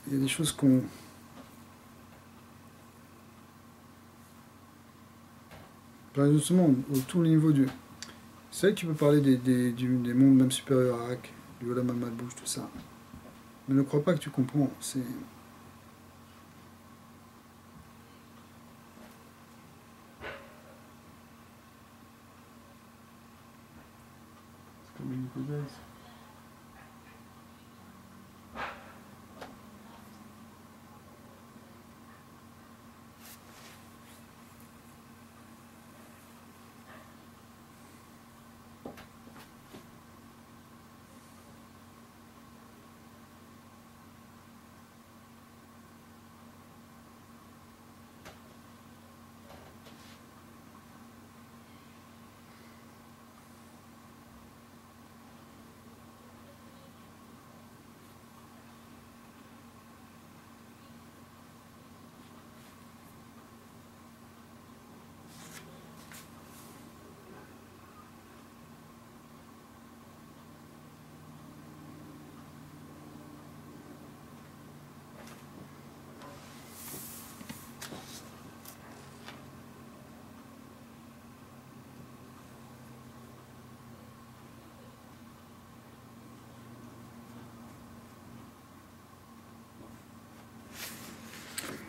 Il y a des choses qu'on... Par exemple, justement, au tout niveau du... C'est vrai que tu peux parler des mondes même supérieurs à Ak, du Olam Malbouche, tout ça. Mais ne crois pas que tu comprends. C'est comme une hypothèse.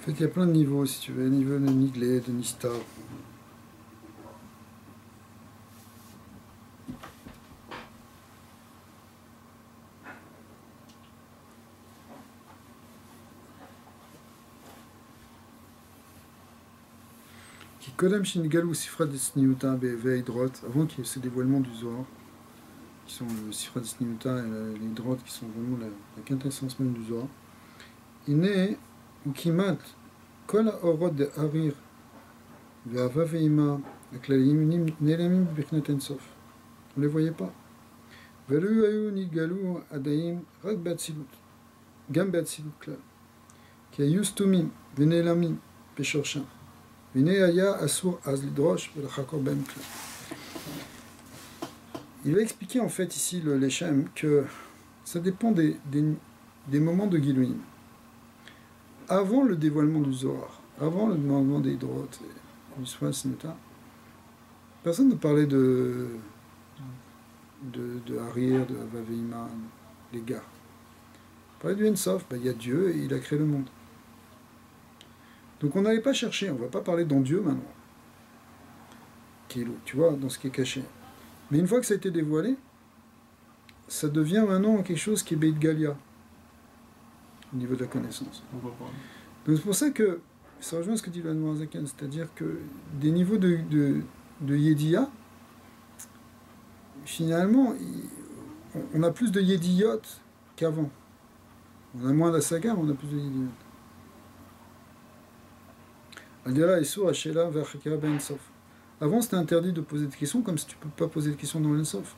En fait, il y a plein de niveaux, si tu veux. Le niveau de Niglé, de Nista. Qui Kodam Shingalou Sifra Desniuta Beve Hydrot, avant qu'il y ait ce dévoilement du Zohar, qui sont le Sifra Desniuta et les Hydrot, qui sont vraiment la quintessence même du Zohar. Il est ou Kimat, Kol Orod de Harir, Ve'ava Ve'ima, Aklalim Nelamim Bechnet Ensof. On ne les voyait pas. ולו היו נתגלו הדעים רק באצילות, גם באצילות כלל. כי היו סתומים ונעלמים בשורשם. והנה היה אסור אז לדרוש ולחקור בהם כלל. Il va expliquer en fait ici le Leshem que ça dépend des moments de Giluim. Avant le dévoilement du Zohar, avant le dévoilement des drotes, du Swan Sineta, personne ne parlait de Harir, de Vaveima, les gars. On parlait du Ensof, il y a Dieu et il a créé le monde. Donc on n'allait pas chercher, on ne va pas parler dans Dieu maintenant. Tu vois, dans ce qui est caché. Mais une fois que ça a été dévoilé, ça devient maintenant quelque chose qui est Beit Galia, au niveau de la connaissance. Donc c'est pour ça que, ça rejoint ce que dit l'Admor Zaken, c'est-à-dire que des niveaux de Yediya, finalement, on a plus de Yediyot qu'avant. On a moins d'Asaga, mais on a plus de Yediyot. Al-Dira Issour Hashela vers Chakira Ben Sof. Avant, c'était interdit de poser des questions, comme si tu ne peux pas poser de questions dans l'Ensof.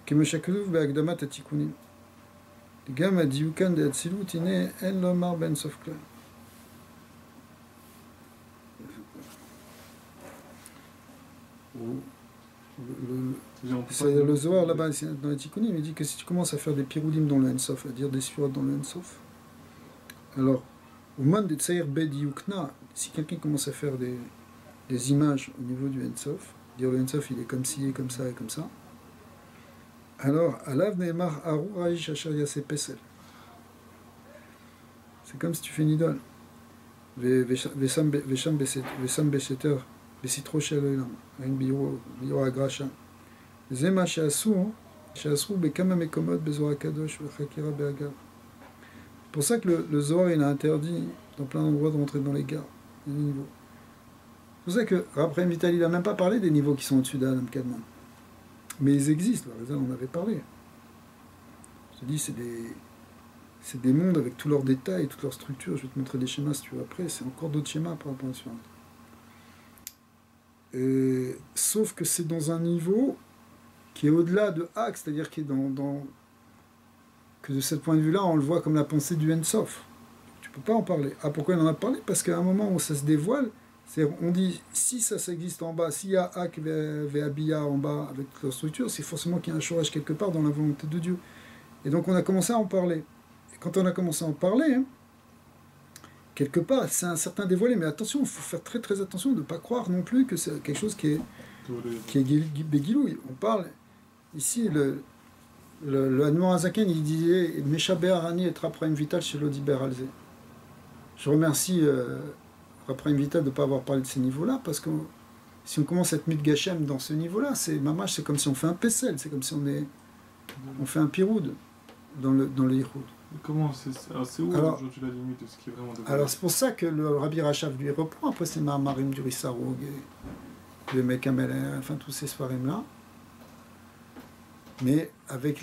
Kemeshakadouv be'agdamat atikunim. Gam adiukan de atzilut ine en lomar ben sof klar. Le Zohar là-bas, dans les Tikkunim, il dit que si tu commences à faire des piroudim dans le Ensof, à dire des surat dans le Ensof, alors, au man de Tsaïr Bed Yukna, si quelqu'un commence à faire des images au niveau du Ensof, dire le Ensof il est comme ci, et comme ça, et comme ça, alors, Alav Neymar Haru Raish Asher Yase Pesel. C'est comme si tu fais une idole. Vesam Beseter, Besitro Shaloilam, Ain Biro Agrasha. Zema Shasu, Bekama Mekomot, Bezora Kadosh, Chakira Beagar. C'est pour ça que le Zohar il a interdit dans plein d'endroits de rentrer dans les gares, les niveaux. C'est pour ça que Rav Chaim Vital, il n'a même pas parlé des niveaux qui sont au-dessus d'Adam Kadman. Mais ils existent, on en avait parlé. Je te dis, c'est des mondes avec tous leurs détails, toutes leurs structures. Je vais te montrer des schémas si tu veux après. C'est encore d'autres schémas par rapport à la suivante. Sauf que c'est dans un niveau qui est au-delà de Hak, c'est-à-dire qui est que de ce point de vue-là, on le voit comme la pensée du Ensof. Tu ne peux pas en parler. Ah, pourquoi il en a parlé? Parce qu'à un moment où ça se dévoile, on dit, si ça existe en bas, s'il y a Hak Ve'abia en bas avec toute leur structure, c'est forcément qu'il y a un chorage quelque part dans la volonté de Dieu. Et donc on a commencé à en parler. Et quand on a commencé à en parler, quelque part, c'est un certain dévoilé. Mais attention, il faut faire très très attention de ne pas croire non plus que c'est quelque chose qui est Begilouï. On parle, ici, le Admor Azaken, il disait, Meshaber Arani et Trapraim Vital chez l'Odiber Alze. Je remercie... Après Vital de ne pas avoir parlé de ces niveaux-là, parce que si on commence à être Midgachem dans ce niveau-là, c'est comme si on fait un Pessel, c'est comme si on fait un Piroud dans le Yichud. Comment c'est où aujourd'hui la limite de ce qui est vraiment dévoilé? Alors c'est pour ça que le Rabbi Rachav lui reprend, après c'est Marim du Rissaroug, le Mekameler, enfin tous ces soirées-là, mais avec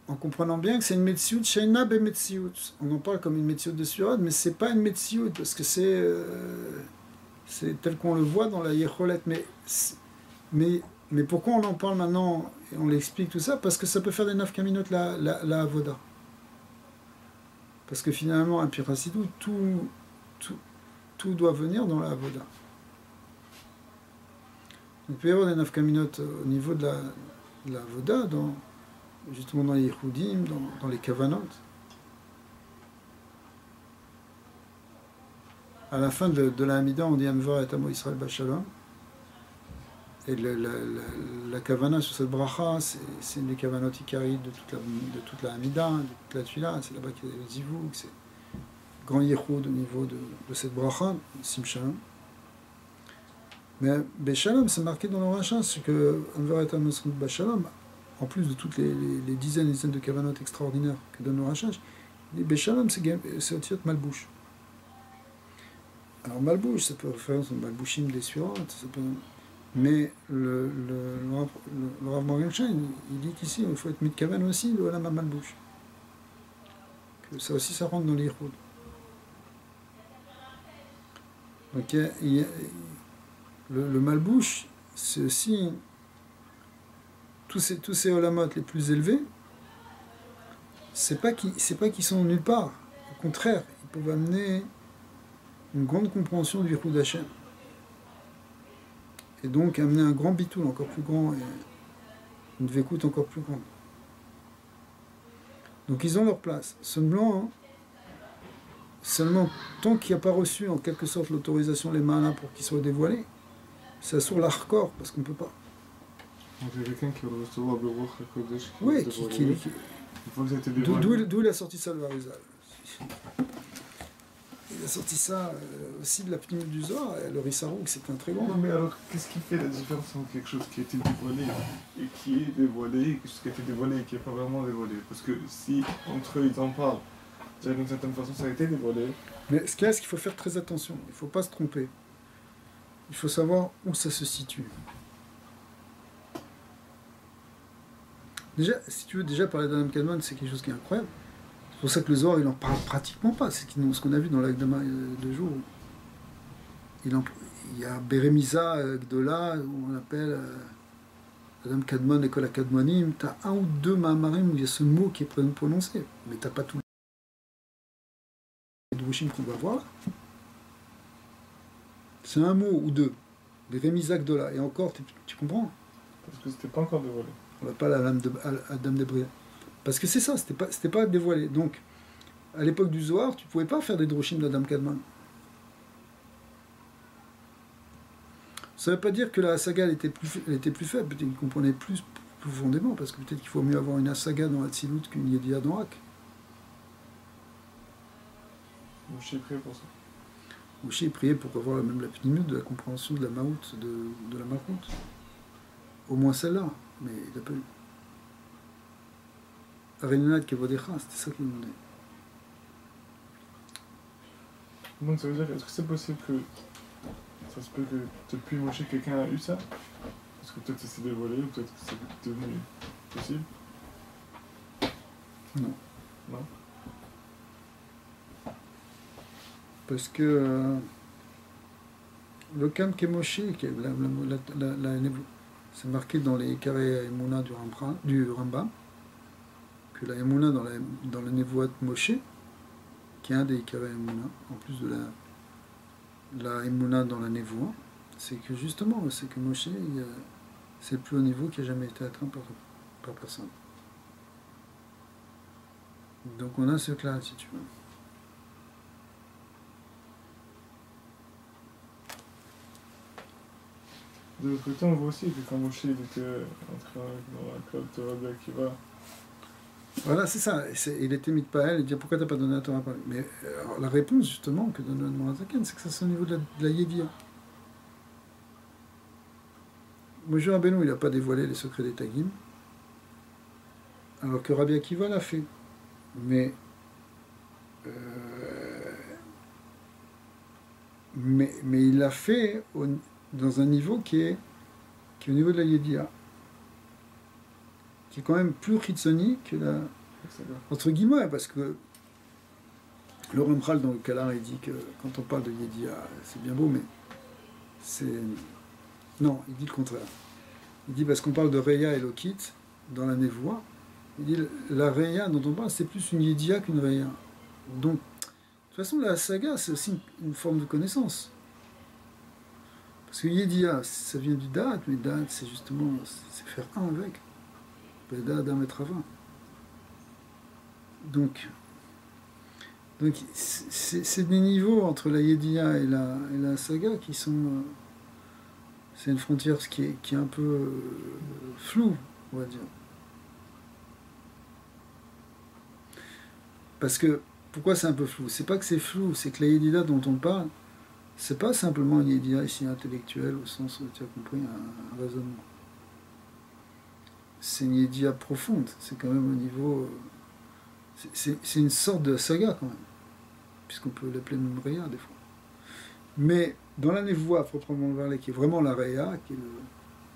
en comprenant bien que c'est une Metsiout, Shaina be Metsiout. On en parle comme une Metsiout de Surad, mais c'est pas une Metsiout, parce que c'est tel qu'on le voit dans la Yecholet. Mais pourquoi on en parle maintenant et on l'explique tout ça? Parce que ça peut faire des nafkaminot la Avoda. Parce que finalement, un Pirasidou, tout doit venir dans la Avoda. Il peut y avoir des nafkaminot au niveau de la Avoda, justement dans les Yehudim, dans les Kavanot. À la fin de la Hamida, on dit Amvar et Amo Israël Bachalom. Et la Kavana sur cette bracha, c'est une des Kavanot Ikari de toute la Hamida, de toute la Tuila. C'est là-bas qu'il y a le Zivouk, c'est grand Yehud au niveau de cette bracha, Sim Shalom. Mais Beshalom, c'est marqué dans le rachat, c'est que Amvar et Amo Israël Bachalom, en plus de toutes les dizaines et dizaines de Kavanot extraordinaires que donne le Rachach, les Béchalom, c'est Otiot Malbouche. Alors Malbouche, ça peut faire son Malbouchim des suivantes, mais le Rav Morgenstein, il dit qu'ici, il faut être Mitkavan aussi, le Olam Malbouche. Que ça aussi, ça rentre dans les Yichud. Donc le Malbouche, c'est aussi tous ces olamot les plus élevés, c'est pas qu'ils sont nulle part. Au contraire, ils peuvent amener une grande compréhension du Yichud Hashem. Et donc amener un grand bitoul encore plus grand et une vécoute encore plus grande. Donc ils ont leur place. Seulement, tant qu'il n'y a pas reçu en quelque sorte l'autorisation les malins pour qu'ils soient dévoilés, c'est sur l'hardcore parce qu'on ne peut pas. Donc il y a quelqu'un qui aurait recevoir le Ruach HaKodesh qui Oui, va se dévoiler. Une fois que ça a été d'où dévoilé. il a sorti ça le Varizal. Il a sorti ça aussi de la pneumonie du Zohar, et le Rissarouk, c'est un très grand. Non mais alors, qu'est-ce qui fait la différence entre quelque chose qui a été dévoilé et qui est dévoilé, et quelque chose qui a été dévoilé et qui n'est pas vraiment dévoilé? Parce que si entre eux ils en parlent, d'une certaine façon ça a été dévoilé. Mais ce qu'il y a, c'est qu'il faut faire très attention, il ne faut pas se tromper. Il faut savoir où ça se situe. Déjà, si tu veux déjà parler d'Adam Kadmon, c'est quelque chose qui est incroyable. C'est pour ça que le Zohar, il n'en parle pratiquement pas. C'est ce qu'on a vu dans l'Agdama de jour. Il y a Beremiza Gdola, où on appelle Adam Kadmon, École Kadmonim. Tu as un ou deux Mahamarim où il y a ce mot qui est prononcé. Mais tu n'as pas tous les Drushim qu'on va voir. C'est un mot ou deux. Beremiza Gdola. Et encore, tu comprends? Parce que c'était pas encore dévoilé. On va pas à Adam de Bria. Parce que c'est ça, c'était pas dévoilé. Donc, à l'époque du Zohar, tu pouvais pas faire des droshim d'Adam Kadmon. Ça ne veut pas dire que la saga elle était plus faible, peut-être qu'il comprenait plus profondément, parce que peut-être qu'il faut mieux avoir une saga dans Hatzilut qu'une Yediya dans Hak. Moshe priait pour ça. Moshe priait pour avoir même la pnimut de la compréhension de la Maout, de la Malchut. Au moins celle-là, mais il n'a pas eu. Arenunad Kevodecha, c'était ça qu'il demandait. Donc ça veut dire, est-ce que c'est possible que ça se peut que depuis Moshe quelqu'un a eu ça? Parce que peut-être ça s'est dévoilé, ou peut-être que c'est devenu possible? Non. Non? Parce que le Kam Kemoshe, c'est marqué dans les carrés Emouna du Rambam, que la Emouna dans la Nevoat Moshe, qui est un des carrés Emouna, en plus de la Emouna dans la Nevoa, c'est que justement, c'est que Moshe, c'est le plus haut niveau qui a jamais été atteint par personne. Donc on a ce clash, si tu veux. De l'autre côté, on voit aussi que quand Moshe était entré dans la club de Rabbi Akiva. Voilà, c'est ça. Il était mis de Paël, il dit pourquoi t'as pas donné la Torah à Paël? Mais alors, la réponse, justement, que donne le Morazaken, c'est que ça, c'est au niveau de la Yédia. Moshe Rabbeinu, il n'a pas dévoilé les secrets des Tagim, alors que Rabbi Akiva l'a fait. Mais il l'a fait dans un niveau qui est au niveau de la Yédia, qui est quand même plus Chitzoni que la... Entre guillemets, parce que le Ramchal dans le Kalar, il dit que quand on parle de Yédia, c'est bien beau, mais c'est... Non, il dit le contraire. Il dit parce qu'on parle de Reya et Lokit dans la Névoie, il dit la Reya dont on parle, c'est plus une Yédia qu'une Reya. Donc, de toute façon, la saga, c'est aussi une forme de connaissance. Parce que Yédia, ça vient du Da'at, mais Da'at, c'est justement, c'est faire un avec. Beda Adam et Trava. Donc c'est des niveaux entre la Yédia et la saga qui sont... c'est une frontière qui est un peu floue, on va dire. Parce que, pourquoi c'est un peu flou? C'est pas que c'est flou, c'est que la Yédia dont on parle, c'est pas simplement une Yédia ici intellectuelle, au sens où tu as compris, un raisonnement. C'est une Yédia profonde, c'est quand même au niveau... c'est une sorte de saga quand même, puisqu'on peut l'appeler même Réa des fois. Mais dans la Névoie proprement parlée, qui est vraiment la Réa, qui est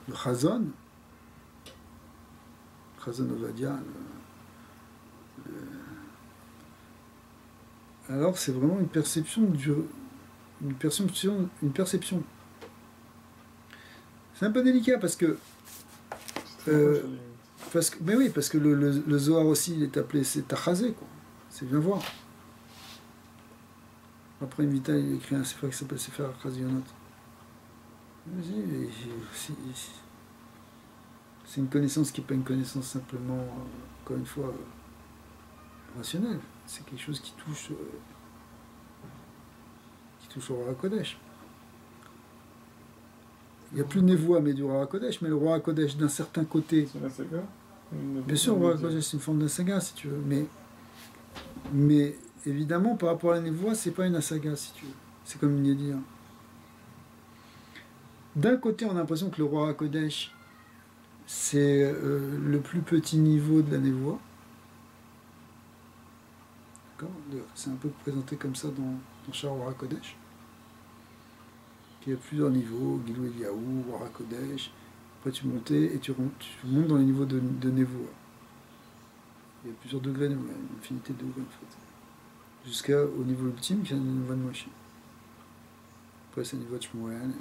le Chazon Ovadia, alors c'est vraiment une perception. C'est un peu délicat parce que Parce que, mais oui, parce que le Zohar aussi, il est appelé, c'est Tachazé, quoi. C'est bien voir. Après, Vital, il écrit un sefer qui s'appelle Sefer Chazionot. C'est une connaissance qui n'est pas une connaissance simplement, encore une fois, rationnelle. C'est quelque chose qui touche au Roi Kodesh. Il n'y a plus de Névoa, mais du Roi Kodesh, mais le Roi Kodesh d'un certain côté. C'est la saga. Bien sûr, le Roi Kodesh, c'est une forme d'Asaga, si tu veux, mais évidemment, par rapport à la Névoa, c'est pas une Asaga, si tu veux. C'est comme une Yédir. D'un côté, on a l'impression que le Roi Kodesh, c'est le plus petit niveau de la Névoa. C'est un peu présenté comme ça dans Shar Roi Kodesh. Il y a plusieurs niveaux, Gilou Eliaou, Roi Kodesh. Après, tu montes et tu montes dans les niveaux de Névoa. Il y a plusieurs degrés, il y a une infinité de degrés en fait. Jusqu'au niveau ultime qui est le niveau de Moshe. Après, c'est le niveau de Shmuel.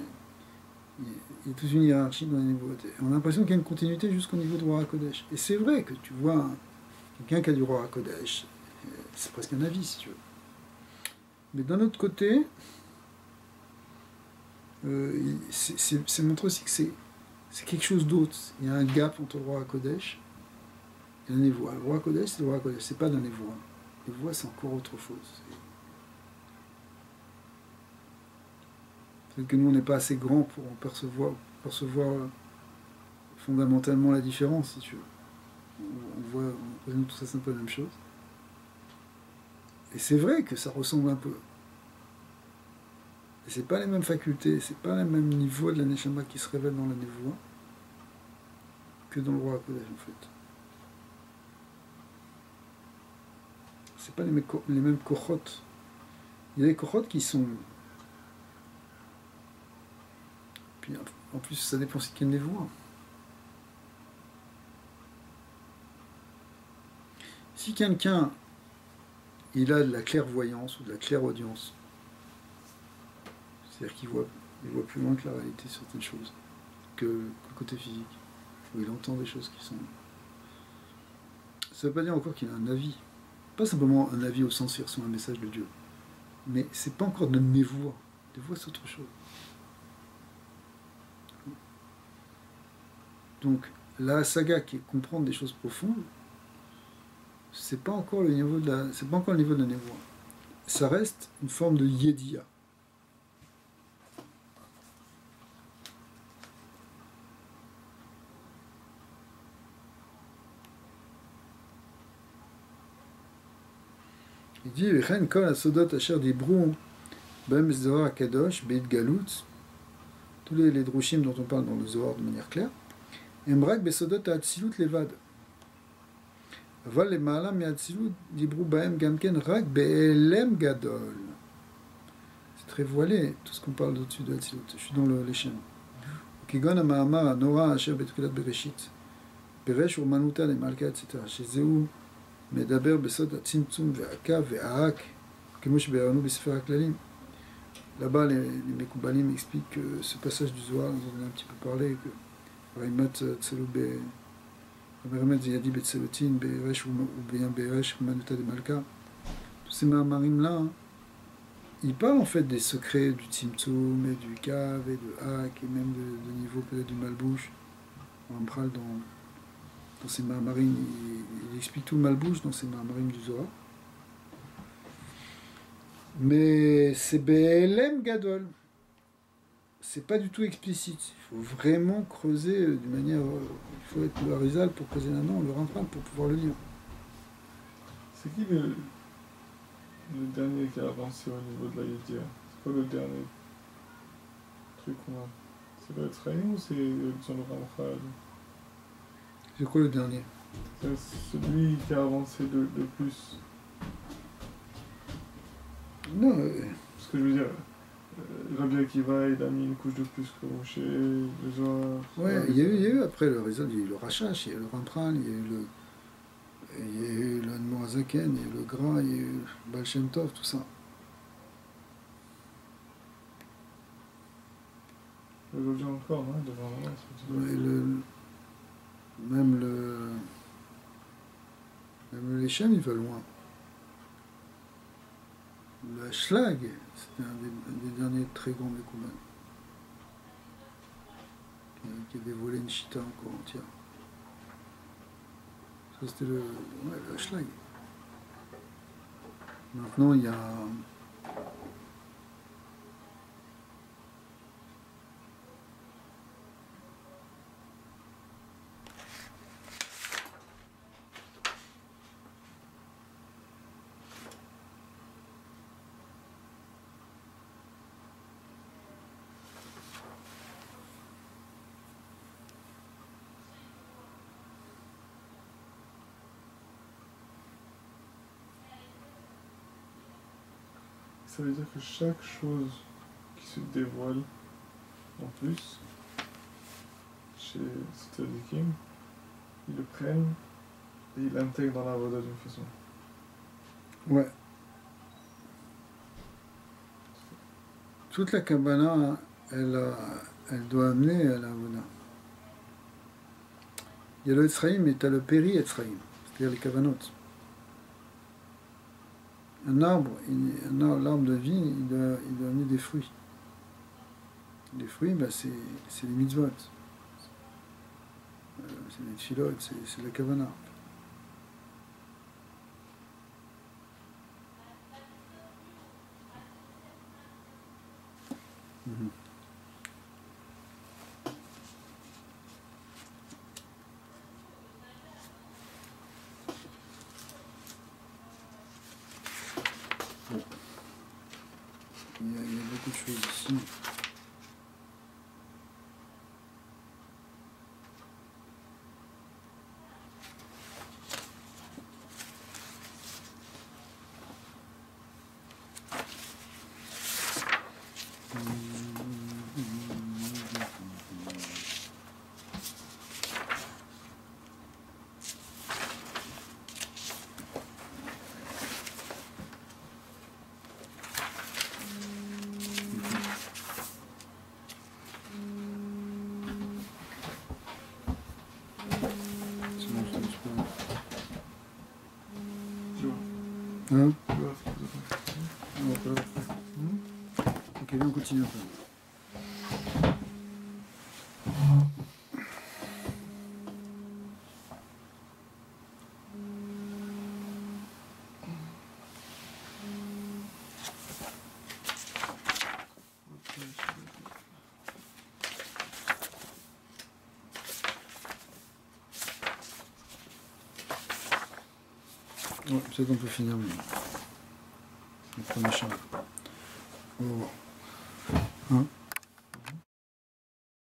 Il y a toute une hiérarchie dans les niveaux. On a l'impression qu'il y a une continuité jusqu'au niveau de Roi Kodesh. Et c'est vrai que tu vois quelqu'un qui a du Roi Kodesh, c'est presque un avis si tu veux. Mais d'un autre côté, c'est montré aussi que c'est quelque chose d'autre. Il y a un gap entre le Roi Kodesh et le Névoa. Le Roi Kodesh, c'est le Roi Kodesh, c'est pas d'un Névoa. Le Névoa, c'est encore autre chose. Peut-être que nous, on n'est pas assez grand pour en percevoir fondamentalement la différence, si tu veux. On voit tout ça, c'est un peu la même chose. Et c'est vrai que ça ressemble un peu. Et c'est pas les mêmes facultés, c'est pas le même niveau de la Neshama qui se révèle dans la Névoa que dans le Roi Kodesh, en fait. C'est pas les mêmes kochot. Il y a des kochot qui sont... Puis en plus, ça dépend aussi de quelle Névoa. Si quelqu'un il a de la clairvoyance ou de la clairaudience, c'est-à-dire qu'il voit plus loin que la réalité certaines choses, que le côté physique, où il entend des choses qui sont... Ça ne veut pas dire encore qu'il a un avis. Pas simplement un avis au sens il reçoit un message de Dieu. Mais c'est pas encore de névoie. Névoie, c'est autre chose. Donc, la saga qui est comprendre des choses profondes, c'est pas encore le niveau de la névoie. Ça reste une forme de yédia. Il dit Vechen kol asodot asher dibru b'em zohar kadosh beit galut, tous les drushim dont on parle dans le Zohar de manière claire, emrak besodot ha'atzilut levad. אבל למעלה מהאצילות דיברו בהם גם כן רק בהיעלם גדול. C'est très voilé, tout ce qu'on parle au-dessus de l'Atsilut. Je suis dans les chaînes. כגון המאמר הנורא אשר בתחילת בראשית, פירש אומנותה למלכה, etc. שזהו מדבר בסוד הצמצום והעקה והעק, כמו שבראנו בספר הכללים. Là-bas, les Mekoubalim expliquent que ce passage du Zohar, dont on a un petit peu parlé, que Raimat Tselou Tous ces Mahamarim-là, ils parlent en fait des secrets du Tzimtzum et du Kav et de Hak et même de niveau peut-être du Malbouche. On parle dans ces Mahamarim, il explique tout le Malbouche dans ces Mahamarim du Zohar. Mais c'est Be'elem Gadol. C'est pas du tout explicite. Il faut vraiment creuser d'une manière... il faut être le Harizal pour creuser là-dedans, le Rambam pour pouvoir le lire. C'est qui le dernier qui a avancé au niveau de la Yedia? C'est quoi le dernier truc qu'on a? C'est le Etzraïm ou c'est le Ramchal? C'est quoi le dernier? C'est celui qui a avancé de plus. Non. Ce que je veux dire... Rabbi Akiva, il a mis une couche de plus que Moshe, le Zohar... Ouais, il y a eu après le Harizal, il y a eu le Rachash, il y a eu le Ramchal, il y a eu le Admorazaken, il y a eu le Gra, il y a eu le Baal Shem Tov, tout ça. Aujourd'hui encore, non? Devant Ouais, Même le Lechem, il va loin. Le Schlag, c'était un des derniers très grands Mekouman, qui avait volé une chita encore entière. Ça, c'était le Schlag. Maintenant, il y a... Ça veut dire que chaque chose qui se dévoile en plus, chez Tzadikim, ils le prennent et ils l'intègrent dans la Voda d'une façon. Ouais. Toute la Kabbalah, elle doit amener à la Voda. Il y a le Etzraïm et tu as le Péri Etzraïm, c'est-à-dire les Kavanot. L'arbre de vie, il doit amener des fruits. Les fruits, bah, c'est les mitzvot. C'est les tfilotes, c'est la kavana. Bon. Il y a beaucoup de choses ici. Hein? Ok, bien, on continue un peu. Ouais, peut-être qu'on peut finir le premier champ. Au revoir. Hein?